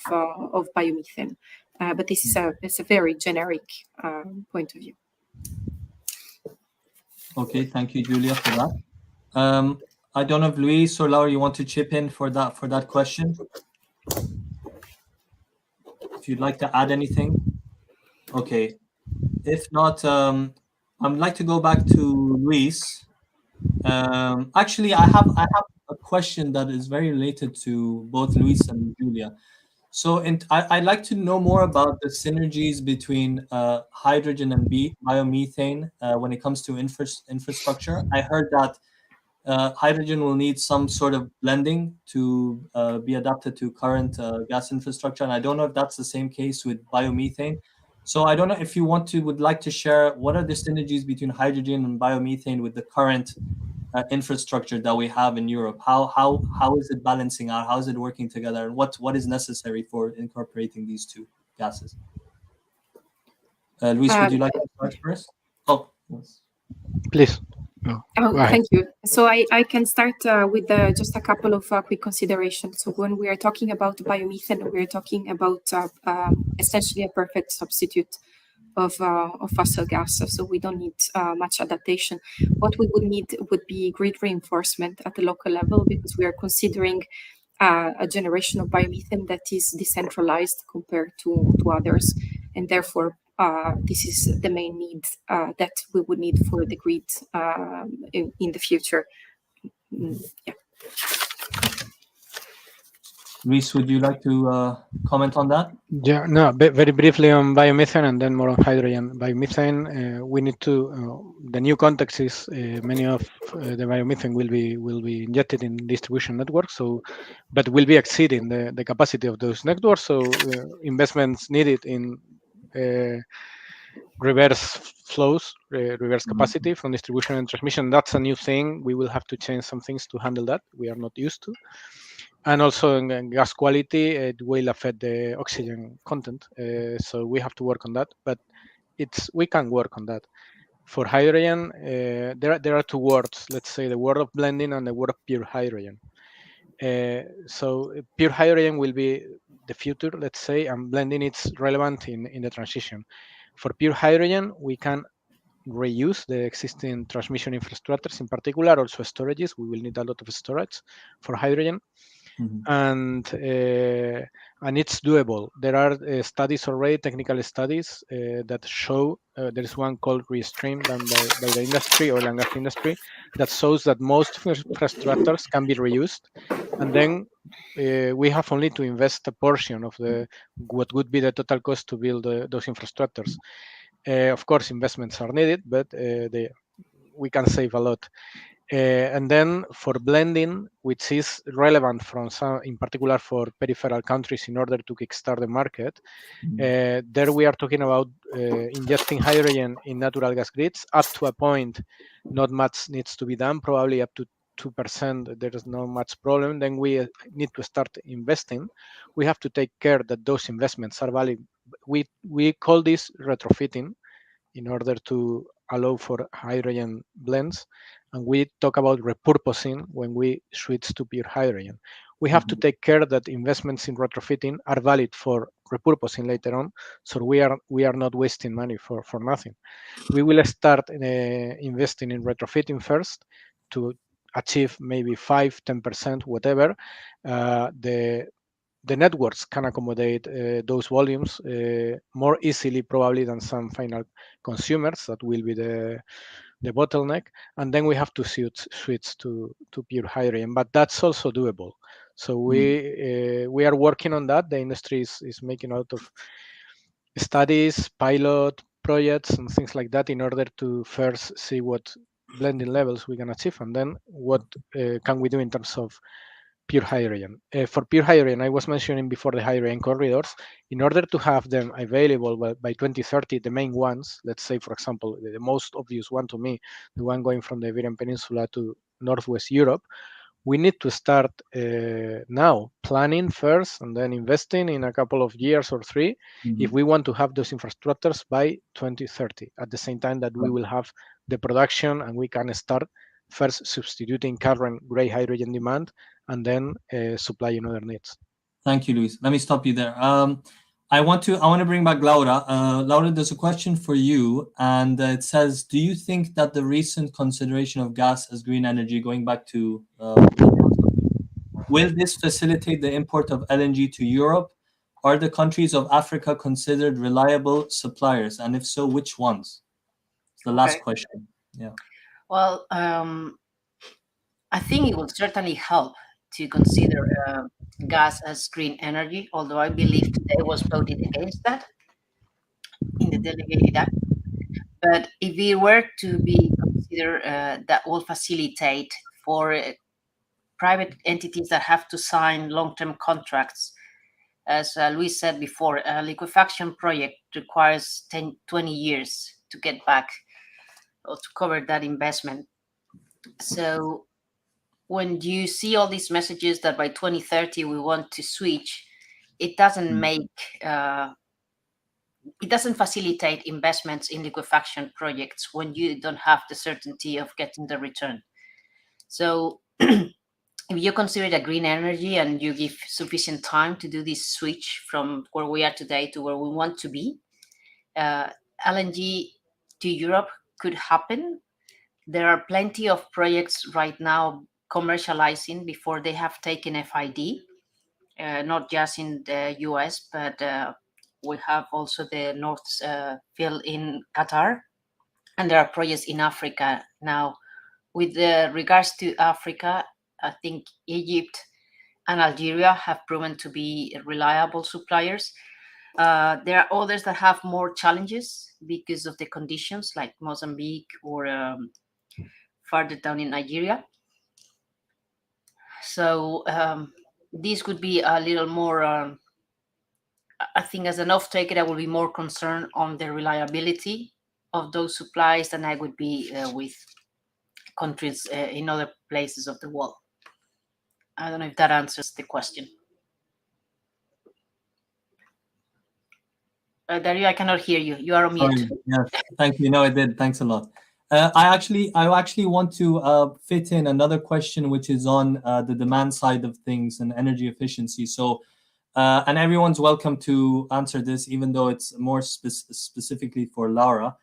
[SPEAKER 4] biomethane. But this is a very generic point of view. Okay,
[SPEAKER 1] thank you, Julia, for that. I don't know if Luis or Laura, you want to chip in for that question? If you'd like to add anything. Okay. If not, I'd like to go back to Luis. Actually, I have a question that is very related to both Luis and Julia. So I'd like to know more about the synergies between hydrogen and biomethane when it comes to infrastructure. I heard that hydrogen will need some sort of blending to be adapted to current gas infrastructure. And I don't know if that's the same case with biomethane. So I don't know if you would like to share what are the synergies between hydrogen and biomethane with the current infrastructure that we have in Europe? How is it balancing out? How is it working together? And what is necessary for incorporating these two gases? Luis, would you like to start first? Oh, yes.
[SPEAKER 2] Please.
[SPEAKER 4] Thank you. So I can start with just a couple of quick considerations. So when we are talking about biomethane, we're talking about essentially a perfect substitute of fossil gas. So we don't need much adaptation. What we would need would be grid reinforcement at the local level, because we are considering a generation of biomethane that is decentralized compared to others, and therefore this is the main need that we would need for the grid in the future. Yeah.
[SPEAKER 1] Luis, would you like to comment on that?
[SPEAKER 2] Yeah, no, very briefly on biomethane and then more on hydrogen. Biomethane, we need to, the new context is many of the biomethane will be injected in distribution networks, but will be exceeding the capacity of those networks. So investments needed in reverse flows, reverse capacity from distribution and transmission. That's a new thing. We will have to change some things to handle that. We are not used to. And also in gas quality, it will affect the oxygen content. So we have to work on that, but we can work on that. For hydrogen, there are two words, let's say the word of blending and the word of pure hydrogen. So pure hydrogen will be the future, let's say, and blending it's relevant in the transition. For pure hydrogen, we can reuse the existing transmission infrastructures, in particular, also storages. We will need a lot of storage for hydrogen. And it's doable. There are studies already, technical studies that show, there is one called Restream done by the industry, oil and gas industry, that shows that most infrastructures can be reused. And then we have only to invest a portion of what would be the total cost to build those infrastructures. Of course, investments are needed, but we can save a lot. And then for blending, which is relevant from some, in particular for peripheral countries in order to kickstart the market, there we are talking about injecting hydrogen in natural gas grids. Up to a point, not much needs to be done, probably up to 2%, there is not much problem. Then we need to start investing. We have to take care that those investments are valid. We call this retrofitting in order to allow for hydrogen blends. And we talk about repurposing when we switch to pure hydrogen. We have to take care that investments in retrofitting are valid for repurposing later on, so we are not wasting money for nothing. We will start investing in retrofitting first to achieve maybe 5-10%, whatever. The networks can accommodate those volumes more easily probably than some final consumers. That will be the bottleneck. And then we have to switch to pure hydrogen, but that's also doable. So we are working on that. The industry is making a lot of studies, pilot projects and things like that in order to first see what blending levels we can achieve, and then what can we do in terms of pure hydrogen. For pure hydrogen, I was mentioning before the hydrogen corridors. In order to have them available by 2030, the main ones, let's say, for example, the most obvious one to me, the one going from the Iberian Peninsula to Northwest Europe, we need to start now planning first and then investing in a couple of years or 3 if we want to have those infrastructures by 2030, at the same time that we will have the production and we can start first substituting current gray hydrogen demand and then supplying other needs.
[SPEAKER 1] Thank you, Luis. Let me stop you there. I want to bring back Laura. Laura, there's a question for you, and it says, do you think that the recent consideration of gas as green energy, going back to will this facilitate the import of LNG to Europe? Are the countries of Africa considered reliable suppliers, and if so, which ones? It's the last question. Yeah.
[SPEAKER 3] Well, I think it will certainly help to consider gas as green energy, although I believe today was voted against that in the delegated act. But if it were to be considered, that will facilitate for private entities that have to sign long-term contracts. As Luis said before, a liquefaction project requires 20 years to get back or to cover that investment. So when you see all these messages that by 2030 we want to switch, it doesn't make it doesn't facilitate investments in liquefaction projects when you don't have the certainty of getting the return. So if you consider it a green energy and you give sufficient time to do this switch from where we are today to where we want to be, LNG to Europe could happen. There are plenty of projects right now commercializing before they have taken FID, not just in the US, but we have also the North Field in Qatar, and there are projects in Africa now. With regards to Africa, I think Egypt and Algeria have proven to be reliable suppliers. There are others that have more challenges because of the conditions, like Mozambique or farther down in Nigeria. So this could be a little more, I think as an off-taker, I will be more concerned on the reliability of those supplies than I would be with countries in other places of the world. I don't know if that answers the question. Dario, I cannot hear you. You are on mute.
[SPEAKER 1] Sorry. Yes, thank you. No, it did. Thanks a lot. I actually want to fit in another question, which is on the demand side of things and energy efficiency. So, and everyone's welcome to answer this, even though it's more specifically for Laura.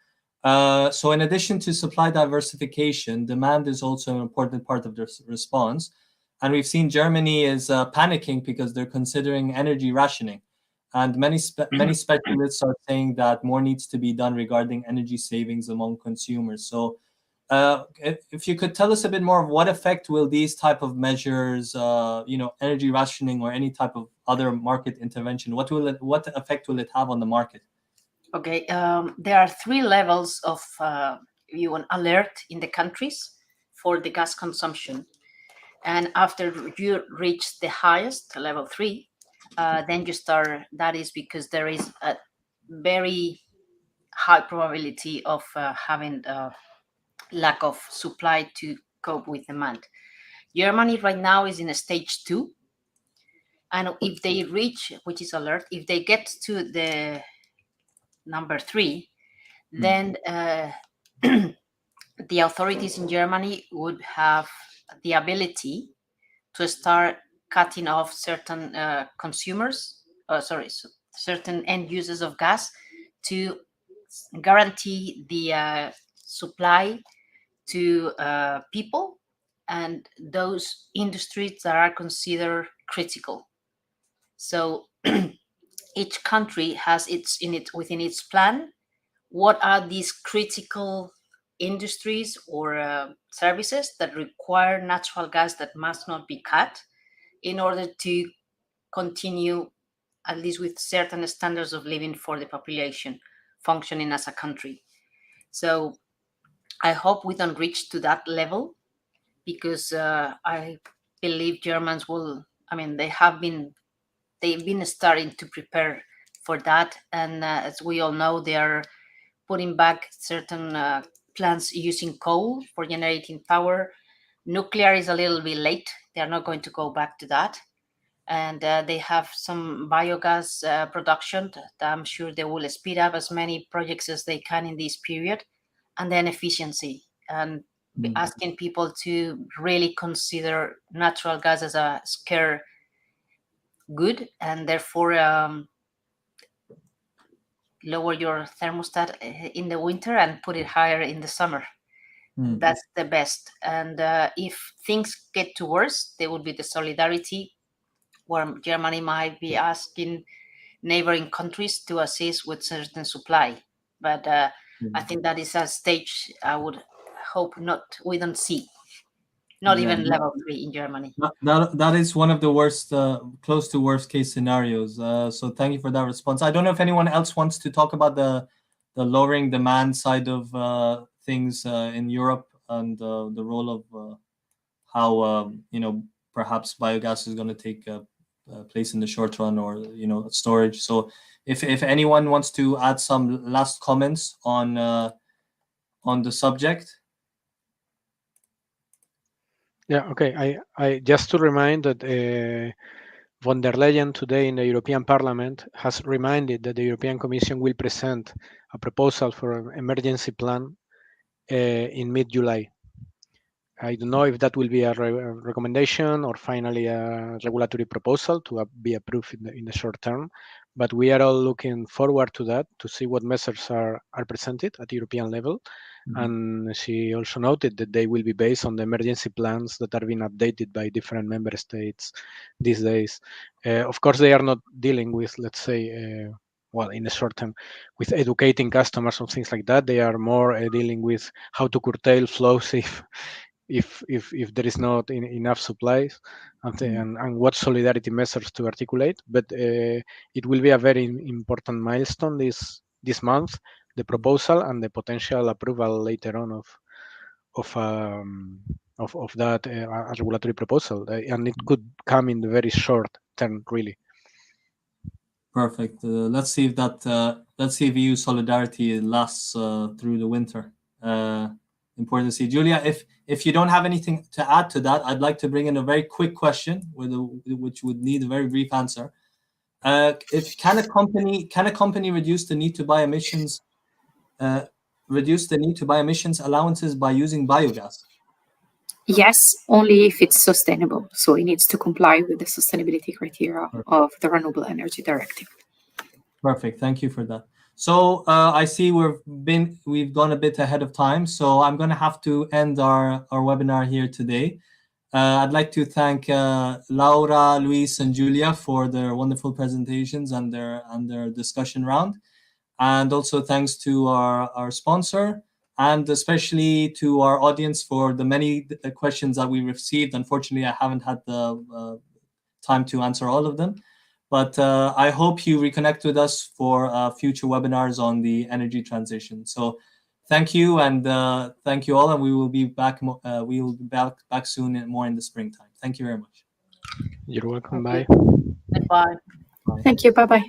[SPEAKER 1] So, in addition to supply diversification, demand is also an important part of the response. And we've seen Germany is panicking because they're considering energy rationing. And many specialists are saying that more needs to be done regarding energy savings among consumers. So if you could tell us a bit more of what effect will these type of measures, energy rationing or any type of other market intervention, what effect will it have on the market?
[SPEAKER 3] Okay, there are 3 levels of alert in the countries for the gas consumption. And after you reach the highest, level 3, then you start, that is because there is a very high probability of having a lack of supply to cope with demand. Germany right now is in a stage 2. And if they reach, which is alert, if they get to the number 3, then the authorities in Germany would have the ability to start cutting off certain certain end users of gas to guarantee the supply to people and those industries that are considered critical. So each country has within its plan what are these critical industries or services that require natural gas that must not be cut in order to continue at least with certain standards of living for the population functioning as a country. So I hope we don't reach to that level, because I believe Germans will, they've been starting to prepare for that. And as we all know, they are putting back certain plants using coal for generating power. Nuclear is a little bit late. They're not going to go back to that. And they have some biogas production that I'm sure they will speed up as many projects as they can in this period. And then efficiency, and asking people to really consider natural gas as a scarce good, and therefore lower your thermostat in the winter and put it higher in the summer. That's the best. And if things get to worse, there would be the solidarity, where Germany might be asking neighboring countries to assist with certain supply. But I think that is a stage I would hope we don't see. Not even level 3 in Germany.
[SPEAKER 1] That is one of the worst, close to worst case scenarios. So thank you for that response. I don't know if anyone else wants to talk about the lowering demand side of things in Europe, and the role of how perhaps biogas is going to take place in the short run, or storage. So if anyone wants to add some last comments on the subject.
[SPEAKER 2] Yeah, okay. I just to remind that von der Leyen today in the European Parliament has reminded that the European Commission will present a proposal for an emergency plan in mid-July. I don't know if that will be a recommendation or finally a regulatory proposal to be approved in the short term, but we are all looking forward to that, to see what measures are presented at the European level. And she also noted that they will be based on the emergency plans that are being updated by different member states these days. Of course, they are not dealing with, let's say, well, in the short term, with educating customers or things like that. They are more dealing with how to curtail flows if there is not enough supplies, and what solidarity measures to articulate. But it will be a very important milestone this month, the proposal and the potential approval later on of that regulatory proposal, and it could come in the very short term, really.
[SPEAKER 1] Perfect. Let's see if EU solidarity lasts through the winter. Important to see. Julia, if you don't have anything to add to that, I'd like to bring in a very quick question which would need a very brief answer. Can a company reduce the need to buy emissions allowances by using biogas?
[SPEAKER 4] Yes, only if it's sustainable. So it needs to comply with the sustainability criteria of the Renewable Energy Directive.
[SPEAKER 1] Perfect. Thank you for that. So I see we've gone a bit ahead of time, so I'm going to have to end our webinar here today. I'd like to thank Laura, Luis, and Julia for their wonderful presentations and their discussion round, and also thanks to our sponsor, and especially to our audience for the many questions that we received. Unfortunately, I haven't had the time to answer all of them. But I hope you reconnect with us for future webinars on the energy transition. So thank you, and thank you all, and we will be back. Back soon, and more in the springtime. Thank you very much.
[SPEAKER 2] You're welcome. Bye.
[SPEAKER 3] Goodbye.
[SPEAKER 4] Thank you. Bye-bye.